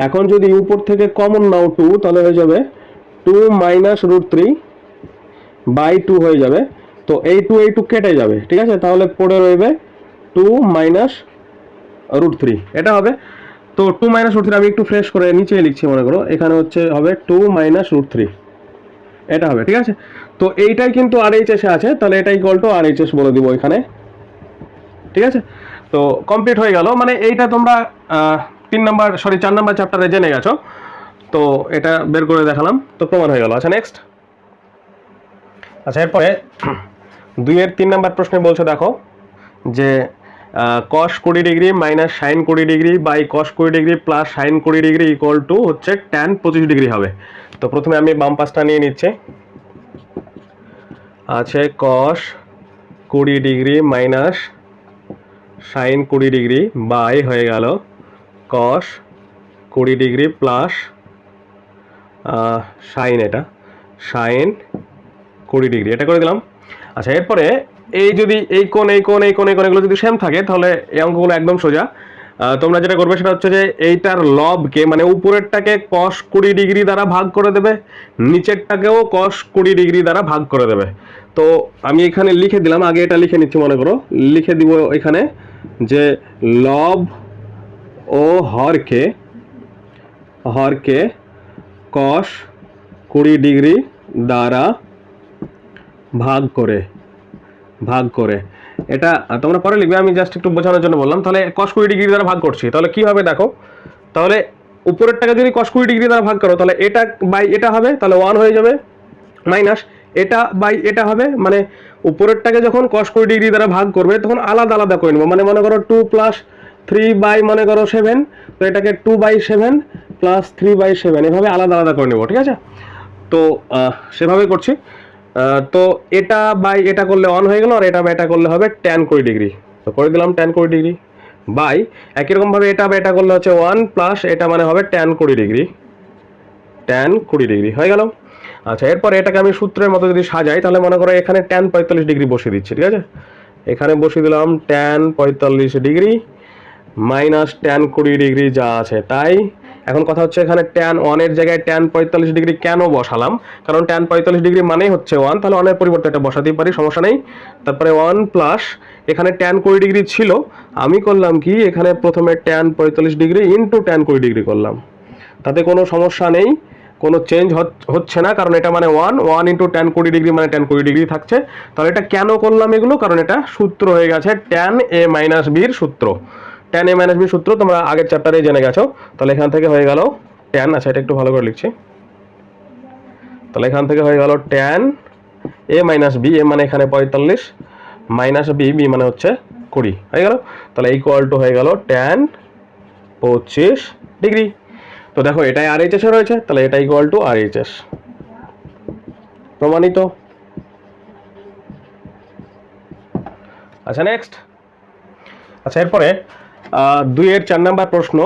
এখন যদি উপর থেকে কমন নাও 2, তাহলে হয়ে যাবে 2 মাইনাস √3 বাই 2 হয়ে যাবে। তো এই 2 কেটে যাবে, ঠিক আছে, তাহলে পড়ে রইবে 2 মাইনাস √3, এটা হবে। তো 2 মাইনাস √3 আমি একটু ফ্রেশ করে নিচে লিখছি, মনে করো এখানে হচ্ছে হবে 2 মাইনাস √3, এটা হবে, ঠিক আছে। তো এইটাই কিন্তু RHS এ আছে, তাহলে এটা ইকুয়াল টু RHS বলে দিব এখানে, ঠিক আছে। তো কমপ্লিট হয়ে গেল, মানে এইটা তোমরা 4 নাম্বার চ্যাপ্টারে জেনে গেছো, তো এটা বের করে দেখালাম, তো প্রমাণ হয়ে গেল। আচ্ছা নেক্সট। আচ্ছা এরপরে 2-3 নাম্বার প্রশ্নে বলছে দেখো যে cos 20 degree minus sine 20 degree by cos 20 degree plus sine 20 degree equal to হচ্ছে tan 25 ডিগ্রি হবে। তো প্রথমে আমি বাম পাশটা নিয়ে নিচ্ছি, আছে cos 20 degree minus sine 20 degree by হয়ে গেল cos 20 ডিগ্রি প্লাস সাইন, এটা সাইন 20 ডিগ্রি, এটা করে দিলাম। আচ্ছা এরপরে এই যদি এই কোণ এগুলো যদি সেম থাকে তাহলে এই অঙ্কগুলো একদম সোজা। তোমরা যেটা করবে সেটা হচ্ছে যে এইটার লবকে মানে উপরেরটাকে cos 20 ডিগ্রি দ্বারা ভাগ করে দেবে, নিচেরটাকেও cos 20 ডিগ্রি দ্বারা ভাগ করে দেবে। তো আমি এখানে লিখে দিলাম, আগে এটা লিখে নিচ্ছি, মনে করো লিখে দিব এখানে যে লব ও হরকে cos 20 ডিগ্রি দ্বারা ভাগ করে এটা তোমরা পরে লিখবে, আমি জাস্ট একটু বোঝানোর জন্য বললাম। তাহলে cos 20 ডিগ্রি দ্বারা ভাগ করছি, তাহলে কি হবে দেখো, তাহলে উপরেরটাকে যদি cos 20 ডিগ্রি দ্বারা ভাগ করো তাহলে এটা বাই এটা হবে, তাহলে 1 হয়ে যাবে, মাইনাস এটা বাই এটা হবে, মানে উপরেরটাকে যখন cos 20 ডিগ্রি দ্বারা ভাগ করবে তখন আলাদা আলাদা করে নেবো, মানে মনে করো 2 প্লাস 3 বাই মনে করো 7, তো এটাকে 2/7 প্লাস 3/7 এভাবে আলাদা আলাদা করে নেবো, ঠিক আছে। তো সেভাবে করছি। তো এটা বাই এটা করলে 1 হয়ে গেল, আর এটা বাই এটা করলে হবে tan 20 ডিগ্রি, তো করে দিলাম tan 20 ডিগ্রি বাই একই রকমভাবে এটা বাই এটা করলে হচ্ছে 1 প্লাস এটা মানে হবে tan 20 ডিগ্রি হয়ে গেল। আচ্ছা এরপর এটাকে আমি সূত্রের মতো যদি সাজাই তাহলে মনে করো এখানে tan 45 ডিগ্রি বসিয়ে দিচ্ছি, ঠিক আছে। এখানে বসিয়ে দিলাম tan 45 degree minus tan 20 degree যা আছে তাই। এখন কথা হচ্ছে এখানে tan 1 এর জায়গায় tan 45 ডিগ্রি কেন বসালাম, কারণ tan 45 ডিগ্রি মানেই হচ্ছে 1, তাহলে 1 এর পরিবর্তে এটা বসাতেই পারি, সমস্যা নেই। তারপরে 1 প্লাস এখানে tan 20 ডিগ্রি ছিল, আমি করলাম কি এখানে প্রথমে tan 45 degree into tan 20 degree করলাম, তাতে কোনো সমস্যা নেই, কোনো চেঞ্জ হচ্ছে না, কারণ এটা মানে 1 ইন্টু tan 20 ডিগ্রি মানে tan 20 ডিগ্রি থাকছে। তাহলে এটা কেন করলাম এগুলো, কারণ এটা সূত্র হয়ে গেছে tan a মাইনাস b এর সূত্র, tan a মাইনাস b সূত্র তোমরা আগের চ্যাপ্টারে জেনে গেছো। তাহলে এখান থেকে হয়ে গেল tan, আচ্ছা এটা একটু ভালো করে লিখছি, তাহলে এখান থেকে হয়ে গেল tan a minus b, a মানে এখানে 45 মাইনাস b, b মানে হচ্ছে 20 হয়ে গেল, তাহলে ইকুয়াল টু হয়ে গেল tan 25 ডিগ্রি। তো দেখো এটাই RHS এ রয়েছে, তাহলে এটা ইকুয়াল টু RHS, প্রমাণিত। আচ্ছা নেক্সট। আচ্ছা এরপরে 2-4 নাম্বার প্রশ্ন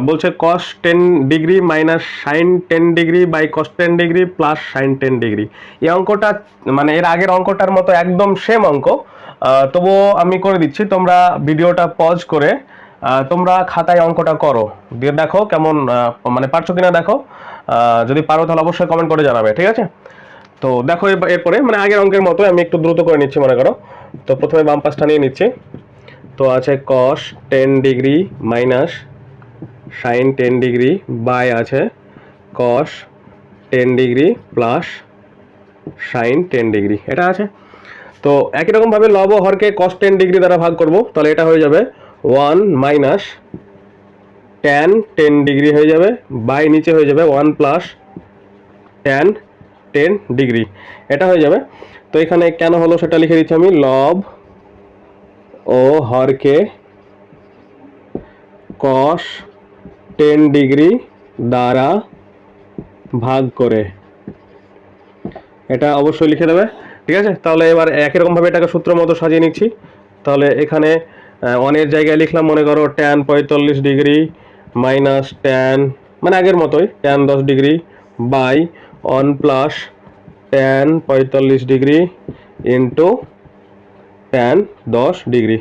বলছে cos 10 degree minus sine 10 degree by cos 10 degree plus sine 10 degree. এই অঙ্কটা মানে এর আগের অঙ্কটার মতো একদম সেম অঙ্ক, তবুও আমি করে দিচ্ছি, তোমরা ভিডিওটা পজ করে তোমরা খাতায় অঙ্কটা করো, দিয়ে দেখো কেমন মানে পারছো কিনা দেখো, যদি পারো তাহলে অবশ্যই কমেন্ট করে জানাবে, ঠিক আছে। তো দেখো এরপরে মানে আগের অঙ্কের মতো আমি একটু দ্রুত করে নিচ্ছি, মনে করো। তো প্রথমে বাম পাশটা নিয়ে নিচ্ছি, তো আছে cos 10 degree minus sine 10 degree by আছে cos 10 degree plus sine 10 degree, এটা আছে। তো একই রকমভাবে লব ও হরকে cos 10 ডিগ্রি দ্বারা ভাগ করব, তাহলে এটা হয়ে যাবে 1 মাইনাস tan 10 ডিগ্রি হয়ে যাবে, বাই নিচে হয়ে যাবে 1 প্লাস tan 10 ডিগ্রি, এটা হয়ে যাবে। তো এখানে কেন হলো সেটা লিখে দিচ্ছি আমি, লব ও হরকে cos 10 ডিগ্রি দ্বারা ভাগ করে, এটা অবশ্যই লিখে দেবে, ঠিক আছে। তাহলে এবার একই রকমভাবে এটাকে সূত্র মতো সাজিয়ে নিচ্ছি, তাহলে এখানে 1 এর জায়গায় লিখলাম মনে করো tan 45 ডিগ্রি মাইনাস tan মানে আগের মতোই tan 10 degree by 1 plus tan 45 degree into tan 10 degree,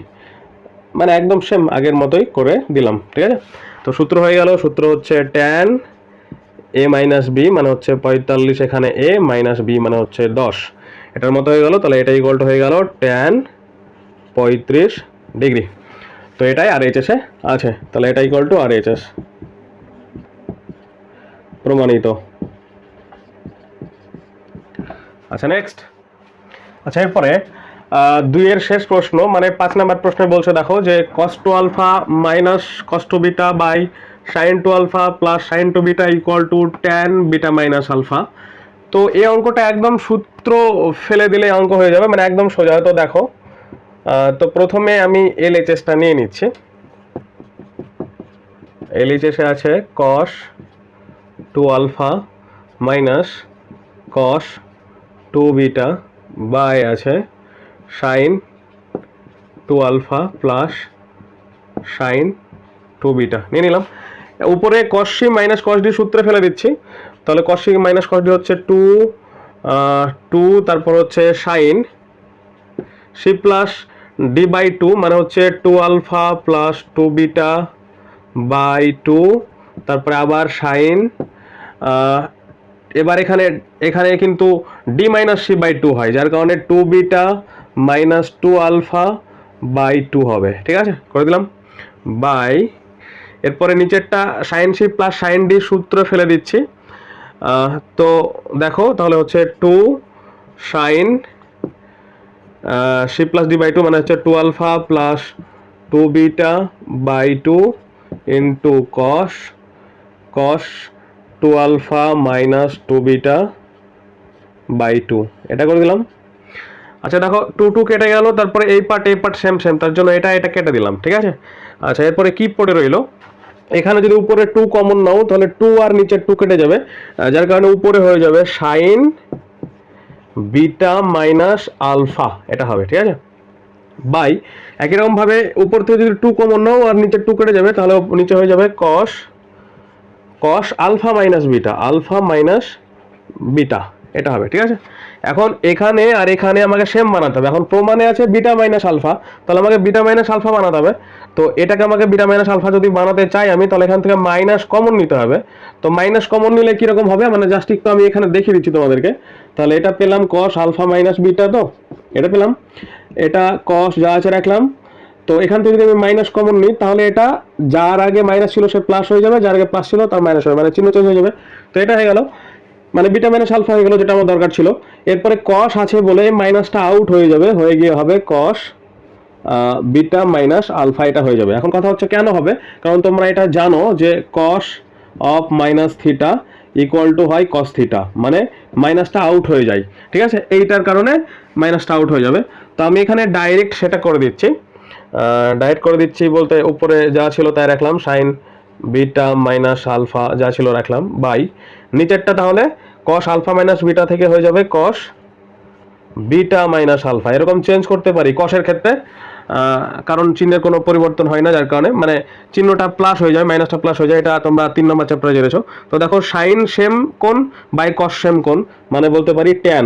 মানে একদম সেম আগের মতোই করে দিলাম, ঠিক আছে। তো সূত্র হয়ে গেল, সূত্র হচ্ছে tan a মাইনাস b মানে হচ্ছে 45, এখানে a মাইনাস b মানে হচ্ছে 10, এটার মতো হয়ে গেল। তাহলে এটা ইকুয়াল টু হয়ে গেল tan 35 ডিগ্রি, তো এটাই RHS এ আছে, তাহলে এটা ইকুয়াল টু RHS, প্রমাণিত। আচ্ছা নেক্সট। আচ্ছা এরপরে 2 এর শেষ প্রশ্ন, মানে 5 নাম্বার প্রশ্নে বলছে দেখো যে cos two alpha minus cos two beta by sin two alpha plus sin two beta equal to tan beta minus alpha. তো এই অঙ্কটা একদম সূত্র ফেলে দিলে অঙ্ক হয়ে যাবে, মানে একদম সোজা। তো দেখো, তো প্রথমে আমি এলএইচএসটা নিয়ে নিচ্ছি। এলএইচএসে আছে cos two alpha minus cos two beta by আছে sin two alpha plus sin two beta নিয়ে নিলাম। উপরে cos c minus cos d সূত্রে ফেলে দিচ্ছি। তাহলে cos c minus cos d হচ্ছে 2 তারপর হচ্ছে sin c plus d by 2 মানে হচ্ছে 2 আলফা প্লাস 2 বিটা বাই 2, তারপরে আবার sin, এবার এখানে কিন্তু d মাইনাস c বাই 2 হয়, যার কারণে 2 বিটা মাইনাস 2 আলফা বাই 2 হবে। ঠিক আছে, করে দিলাম বাই, এরপরে নিচেরটা sin c plus sin d সূত্র ফেলে দিচ্ছি। তো দেখো তাহলে হচ্ছে 2 sin c plus d by 2 মানে হচ্ছে 2 alpha plus 2 beta by 2 into cos 2 alpha minus 2 beta by 2, এটা করে দিলাম। আচ্ছা দেখো 2 কেটে গেল, তারপরে এই পার্ট সেম, তার জন্য এটা কেটে দিলাম। ঠিক আছে, আচ্ছা এরপরে কি পড়ে রইলো, এখানে যদি উপরে 2 কমন নাও তাহলে 2 আর নিচে 2 কেটে যাবে, যার কারণে উপরে হয়ে যাবে sin বিটা মাইনাস আলফা, এটা হবে। ঠিক আছে, বাই একই রকম ভাবে উপর থেকে যদি 2 কমন নাও আর নিচে 2 কেটে যাবে, তাহলে নিচে হয়ে যাবে cos আলফা মাইনাস বিটা, এটা হবে। ঠিক আছে, এখন এখানে আর এখানে আমাকে সেম বানাতে হবে। এখন প্রমাণে আছে বিটা মাইনাস আলফা, তাহলে আমাকে বিটা মাইনাস আলফা বানাতে হবে। তো এটাকে আমাকে বিটা মাইনাস আলফা যদি বানাতে চাই আমি, তাহলে এখান থেকে মাইনাস কমন নিতে হবে। তো মাইনাস কমন নিলে কিরকম হবে, মানে জাস্ট একটু আমি এখানে দেখিয়ে দিচ্ছি তোমাদেরকে। তাহলে এটা পেলাম cos আলফা মাইনাস বিটা, তো এটা পেলাম, এটা cos যা আছে রাখলাম। তো এখান থেকে যদি আমি মাইনাস কমন নিই তাহলে এটা যার আগে মাইনাস ছিল সে প্লাস হয়ে যাবে, যার আগে প্লাস ছিল তার মাইনাস হবে, মানে চিহ্ন চেঞ্জ হয়ে যাবে। তো এটা হয়ে গেল, মানে বিটা মাইনাস আলফা হয়ে গেল, যেটা আমার দরকার ছিল। এরপরে cos আছে বলে মাইনাসটা আউট হয়ে যাবে, হয়ে গিয়ে হবে cos বিটা মাইনাস আলফা, এটা হয়ে যাবে। এখন কথা হচ্ছে কেন হবে, কারণ তোমরা এটা জানো যে cos of minus theta equal two হয় cos থিটা, মানে মাইনাসটা আউট হয়ে যায়। ঠিক আছে, এইটার কারণে মাইনাসটা আউট হয়ে যাবে। তো আমি এখানে ডাইরেক্ট সেটা করে দিচ্ছি, বলতে উপরে যা ছিল তাই রাখলাম, sin বিটা মাইনাস আলফা যা ছিল রাখলাম, বাই নিচেরটা তাহলে cos আলফা মাইনাস বিটা থেকে হয়ে যাবে cos বিটা মাইনাস আলফা। এরকম চেঞ্জ করতে পারি cos-এর ক্ষেত্রে, কারণ চিহ্নের কোনো পরিবর্তন হয় না, যার কারণে মানে চিহ্নটা প্লাস হয়ে যায়, মাইনাসটা প্লাস হয়ে যায়। এটা তোমরা 3 নম্বর চ্যাপ্টারে জেনেছো। তো দেখো sin সেম কোণ বাই cos সেম কোণ, মানে বলতে পারি tan।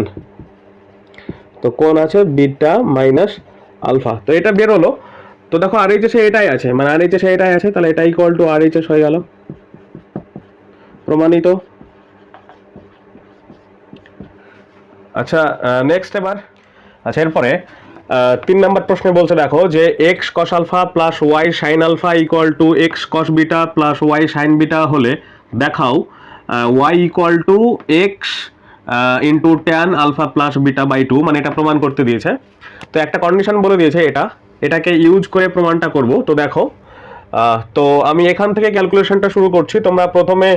তো কোণ আছে বিটা মাইনাস আলফা, তো এটা বের হলো। তো দেখো RHS এটাই আছে, মানে RHS এটাই আছে, তাহলে এটা ইকুয়াল টু RHS হয়ে গেল, প্রমাণিত। আচ্ছা নেক্সট এবার। আচ্ছা এরপরে 3 নম্বর প্রশ্নে বলছে দেখো যে x cos alpha plus y sin alpha equal to x cos beta plus y sin beta হলে দেখাও y equal to x into tan alpha plus beta by 2, মানে এটা প্রমাণ করতে দিয়েছে। তো একটা কন্ডিশন বলে দিয়েছে, এটাকে ইউজ করে প্রমাণটা করব। তো দেখো, তো আমি এখান থেকে ক্যালকুলেশনটা শুরু করছি, তোমরা প্রথমে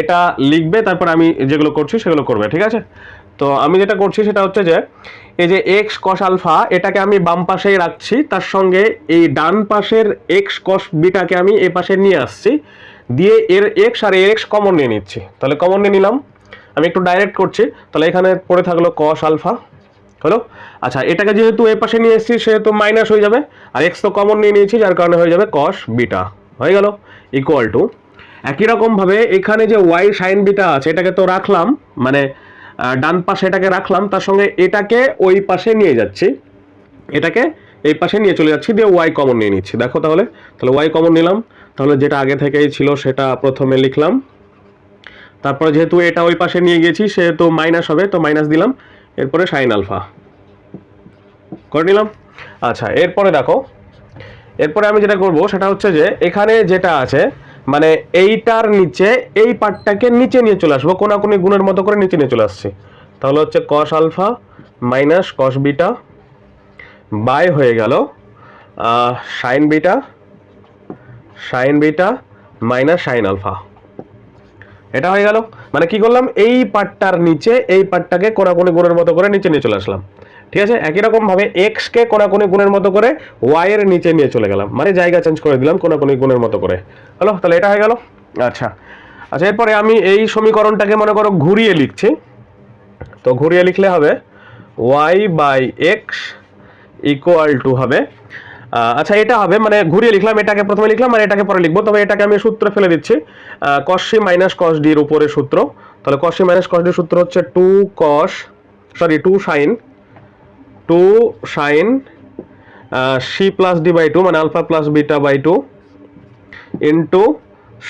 এটা লিখবে, তারপর আমি যেগুলো করছি সেগুলো করবে। ঠিক আছে, তো আমি যেটা করছি সেটা হচ্ছে যে এই যে x cos আলফা এটাকে আমি বাম পাশেই রাখছি, তার সঙ্গে এই ডান পাশের x cos বিটাকে আমি এ পাশে নিয়ে আসছি, দিয়ে এর x আর এর x কমন নিয়ে নিচ্ছি। তাহলে কমন নিয়ে নিলাম, আমি একটু ডাইরেক্ট করছি। তাহলে এখানে পড়ে থাকলো cos আলফা হলো। আচ্ছা এটাকে যেহেতু এ পাশে নিয়ে এসেছি সেহেতু মাইনাস হয়ে যাবে, আর x তো কমন নিয়ে নিয়েছি, যার কারণে হয়ে যাবে cos বিটা, হয়ে গেল ইকুয়াল টু। একই রকম ভাবে এখানে যে y sin বিটা আছে এটাকে তো রাখলাম, মানে ডান পাশে এটাকে রাখলাম, তার সঙ্গে এটাকে ওই পাশে নিয়ে যাচ্ছি, এটাকে এই পাশে নিয়ে চলে যাচ্ছি, দিয়ে y কমন নিয়ে নিচ্ছি। দেখো তাহলে y কমন নিলাম, তাহলে যেটা আগে থেকেই ছিল সেটা প্রথমে লিখলাম, তারপরে যেহেতু এটা ওই পাশে নিয়ে গেছি সেহেতু মাইনাস হবে, তো মাইনাস দিলাম, এরপরে sin আলফা করে নিলাম। আচ্ছা এরপরে দেখো, এরপরে আমি যেটা করব সেটা হচ্ছে যে এখানে যেটা আছে মানে এইটার নিচে এই পার্টটাকে নিচে নিয়ে চলে আসবো, কোনাকুনি গুণের মতো করে নিচে নিয়ে চলে আসছি। তাহলে হচ্ছে cos alpha minus cos beta by হয়ে গেল sine beta minus sine alpha. এটা হয়ে গেল। মানে কি করলাম, এই পার্টটার নিচে এই পার্টটাকে কোনাকুনি গুণের মতো করে নিচে নিয়ে চলে আসলাম। ঠিক আছে, একই রকম ভাবে এক্স কে কোনাকুনি গুণের মতো করে ওয়াই এর নিচে নিয়ে চলে গেলাম, মানে জায়গা চেঞ্জ করে দিলাম কোনাকুনি গুণের মতো করে। হলো, তাহলে এটা হয়ে গেল। আচ্ছা আচ্ছা, এরপরে আমি এই সমীকরণটাকে মনে করো ঘুরিয়ে লিখছি। তো ঘুরিয়ে লিখলে হবে y by x equal to হবে, আচ্ছা এটা হবে মানে ঘুরিয়ে লিখলাম, এটাকে প্রথমে লিখলাম আর এটাকে পরে লিখবো। তবে এটাকে আমি সূত্র ফেলে দিচ্ছি, cos C minus cos D এর উপরে সূত্র। তাহলে cos C minus cos D সূত্র হচ্ছে two sine C plus D by two, মানে alpha plus beta by two into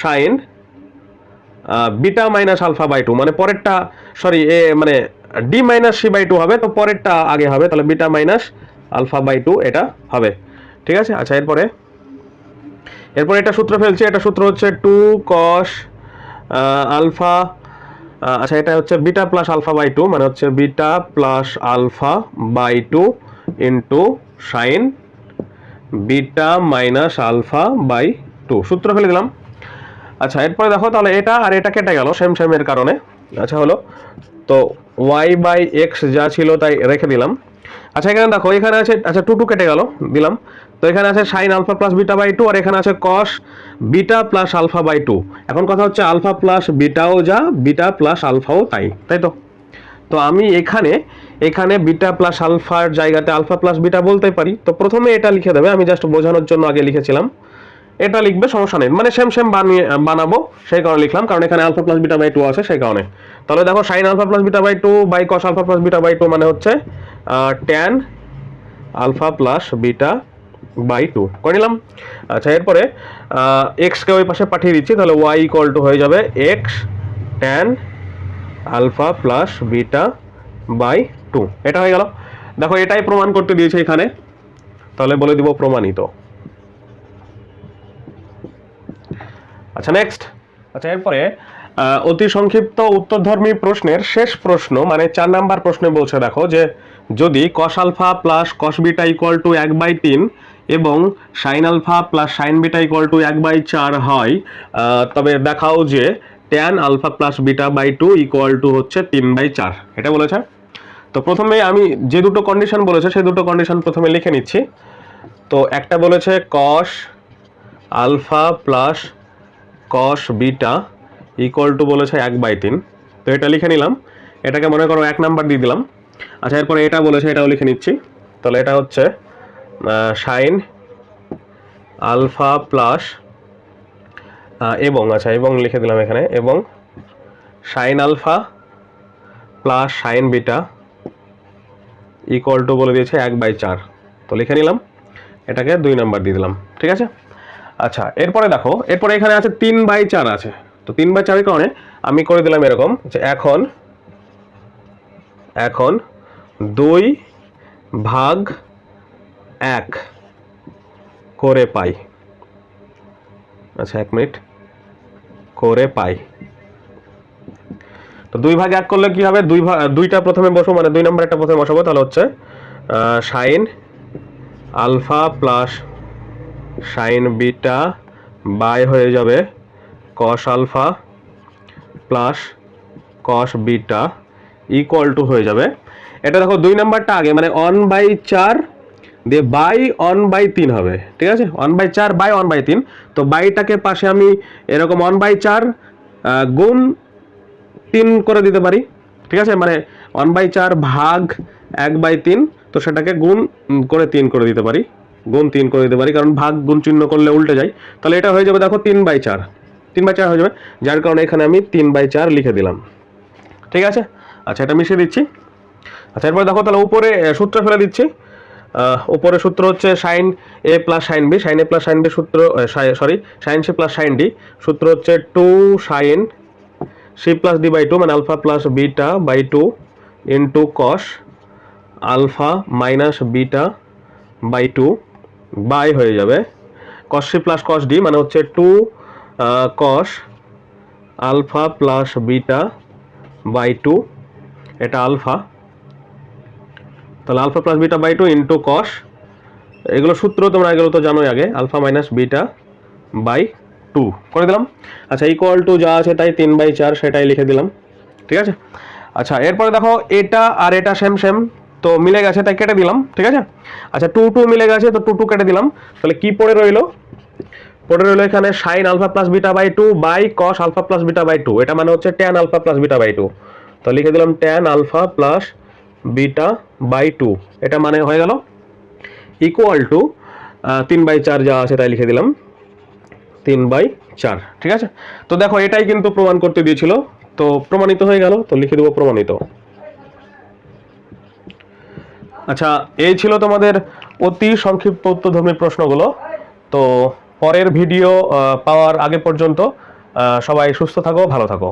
sine beta minus alpha by two, মানে পরেরটা মানে D minus C by two হবে, তো পরেরটা আগে হবে, তাহলে beta minus alpha by two এটা হবে। ঠিক আছে, আচ্ছা এরপরে এটা সূত্র ফেলছি, এটা সূত্র হচ্ছে টু কস আলফা, আচ্ছা এটা হচ্ছে beta plus alpha by two, মানে হচ্ছে beta plus alpha by two into sine beta minus alpha by two, সূত্র ফেলে দিলাম। আচ্ছা এরপরে দেখো, তাহলে এটা আর এটা কেটে গেল সেম এর কারণে। আচ্ছা হলো, তো ওয়াই বাই এক্স যা ছিল তাই রেখে দিলাম। আচ্ছা এখানে দেখো, এখানে আছে, আচ্ছা টু কেটে গেল দিলাম, তো এখানে আছে sine alpha plus beta by two, আর এখানে আছে cos beta plus alpha by two. এখন কথা হচ্ছে আলফা প্লাস বিটাও যা, বিটা প্লাস আলফাও তাই, তাই তো। তো আমি এখানে বিটা প্লাস আলফার জায়গাতে আলফা প্লাস বিটা বলতে পারি। তো প্রথমে এটা লিখে দেবে, আমি জাস্ট বোঝানোর জন্য আগে লিখেছিলাম, এটা লিখবে, সমস্যা নেই, মানে সেম বানাবো সেই কারণে লিখলাম, কারণ এখানে alpha plus beta by two আছে সেই কারণে। তাহলে দেখো sine alpha plus beta by two by cos alpha plus beta by two মানে হচ্ছে tan alpha plus beta by two করে নিলাম। আচ্ছা এরপরে এক্সকে ওই পাশে পাঠিয়ে দিচ্ছি, তাহলে ওয়াই ইকুয়াল টু হয়ে যাবে x tan alpha plus beta by two, এটা হয়ে গেল। দেখো এটাই প্রমাণ করতে দিয়েছে এখানে, তাহলে বলে দিব প্রমাণিত। আচ্ছা নেক্সট, আচ্ছা এরপরে অতি সংক্ষিপ্ত উত্তরধর্মী প্রশ্নের শেষ প্রশ্ন, মানে 4 নাম্বার প্রশ্নে বলছে দেখো যে যদি cos alpha plus cos beta equal to 1/3 এবং sine alpha plus sine beta equal to 1/4 হয়, তবে দেখাও যে tan alpha plus beta by two equal to হচ্ছে 3/4, এটা বলেছে। তো প্রথমে আমি যে দুটো কন্ডিশন বলেছে সেই দুটো কন্ডিশন প্রথমে লিখে নিচ্ছি। তো একটা বলেছে cos alpha plus cos beta equal to বলেছে 1/3, তো এটা লিখে নিলাম, এটাকে মনে করো 1 নাম্বার দিয়ে দিলাম। আচ্ছা এরপরে এটা বলেছে, এটাও লিখে নিচ্ছি, তাহলে এটা হচ্ছে সাইন আলফা প্লাস এবং, আচ্ছা এবং লিখে দিলাম এখানে, এবং sine alpha plus sine beta equal to বলে দিয়েছে 1/4, তো লিখে নিলাম, এটাকে 2 নাম্বার দিয়ে দিলাম। ঠিক আছে, আচ্ছা এরপরে দেখো, এরপরে এখানে আছে 3/4 আছে, তো 3/4 কারণে আমি করে দিলাম এরকম যে এখন 2/1 করে পাই, আচ্ছা 1 মিনিট, করে পাই। তো 2/1 করলে কি হবে, দুইটা প্রথমে বসবো, মানে 2 নম্বর একটা প্রথমে বসাবো, তাহলে হচ্ছে sine alpha plus sine beta by হয়ে যাবে cos alpha plus cos beta equal to হয়ে যাবে, এটা দেখো 2 নাম্বারটা আগে, মানে 1/4 দিয়ে বাই 1/3 হবে। ঠিক আছে, 1/4 বাই 1/3, তো বাইটাকে পাশে আমি এরকম 1/4 গুণ 3 করে দিতে পারি। ঠিক আছে, মানে 1/4 ভাগ 1/3, তো সেটাকে গুণ করে 3 করে দিতে পারি, গুণ 3 করে দিতে পারি, কারণ ভাগ গুণ চিহ্ন করলে উল্টে যায়। তাহলে এটা হয়ে যাবে দেখো 3/4 হয়ে যাবে, যার কারণে এখানে আমি 3/4 লিখে দিলাম। ঠিক আছে, আচ্ছা এটা মিশিয়ে দিচ্ছি। আচ্ছা এরপর দেখো, তাহলে উপরে সূত্র ফেলে দিচ্ছি। উপরে সূত্র হচ্ছে sine A plus sine B, sine A plus sine B সূত্র, sine C plus sine D সূত্র হচ্ছে 2 sine C plus D by two, মানে alpha plus beta by two into cos alpha minus beta by two by হয়ে যাবে cos C plus cos D, মানে হচ্ছে 2 cos alpha plus beta by two এটা alpha, তাহলে alpha plus beta by two into cos, এগুলো সূত্র তোমরা এগুলো তো জানোই আগে, alpha minus beta by two করে দিলাম। আচ্ছা ইকুয়াল টু যা আছে তাই 3/4 সেটাই লিখে দিলাম, ঠিক আছে। আচ্ছা এরপরে দেখো এটা আর এটা সেম সেম, তো মিলে গেছে তাই কেটে দিলাম, ঠিক আছে। আচ্ছা 2 মিলে গেছে তো 2 কেটে দিলাম, তাহলে কি পড়ে রইলো? পড়ে রইলো এখানে sine alpha plus beta by two by cos alpha plus beta by two, এটা মানে হচ্ছে tan alpha plus beta by two, তো লিখে দিলাম tan alpha plus beta by two, এটা মানে হয়ে গেল ইকুয়াল টু 3/4 যা আছে তাই লিখে দিলাম 3/4, ঠিক আছে। তো দেখো এটাই কিন্তু প্রমাণ করতে দিয়েছিল, তো প্রমাণিত হয়ে গেল, তো লিখে দেবো প্রমাণিত। আচ্ছা এই ছিল তোমাদের অতি সংক্ষিপ্ত উত্তরধর্মী প্রশ্নগুলো। তো পরের ভিডিও পাওয়ার আগে পর্যন্ত সবাই সুস্থ থাকো, ভালো থাকো।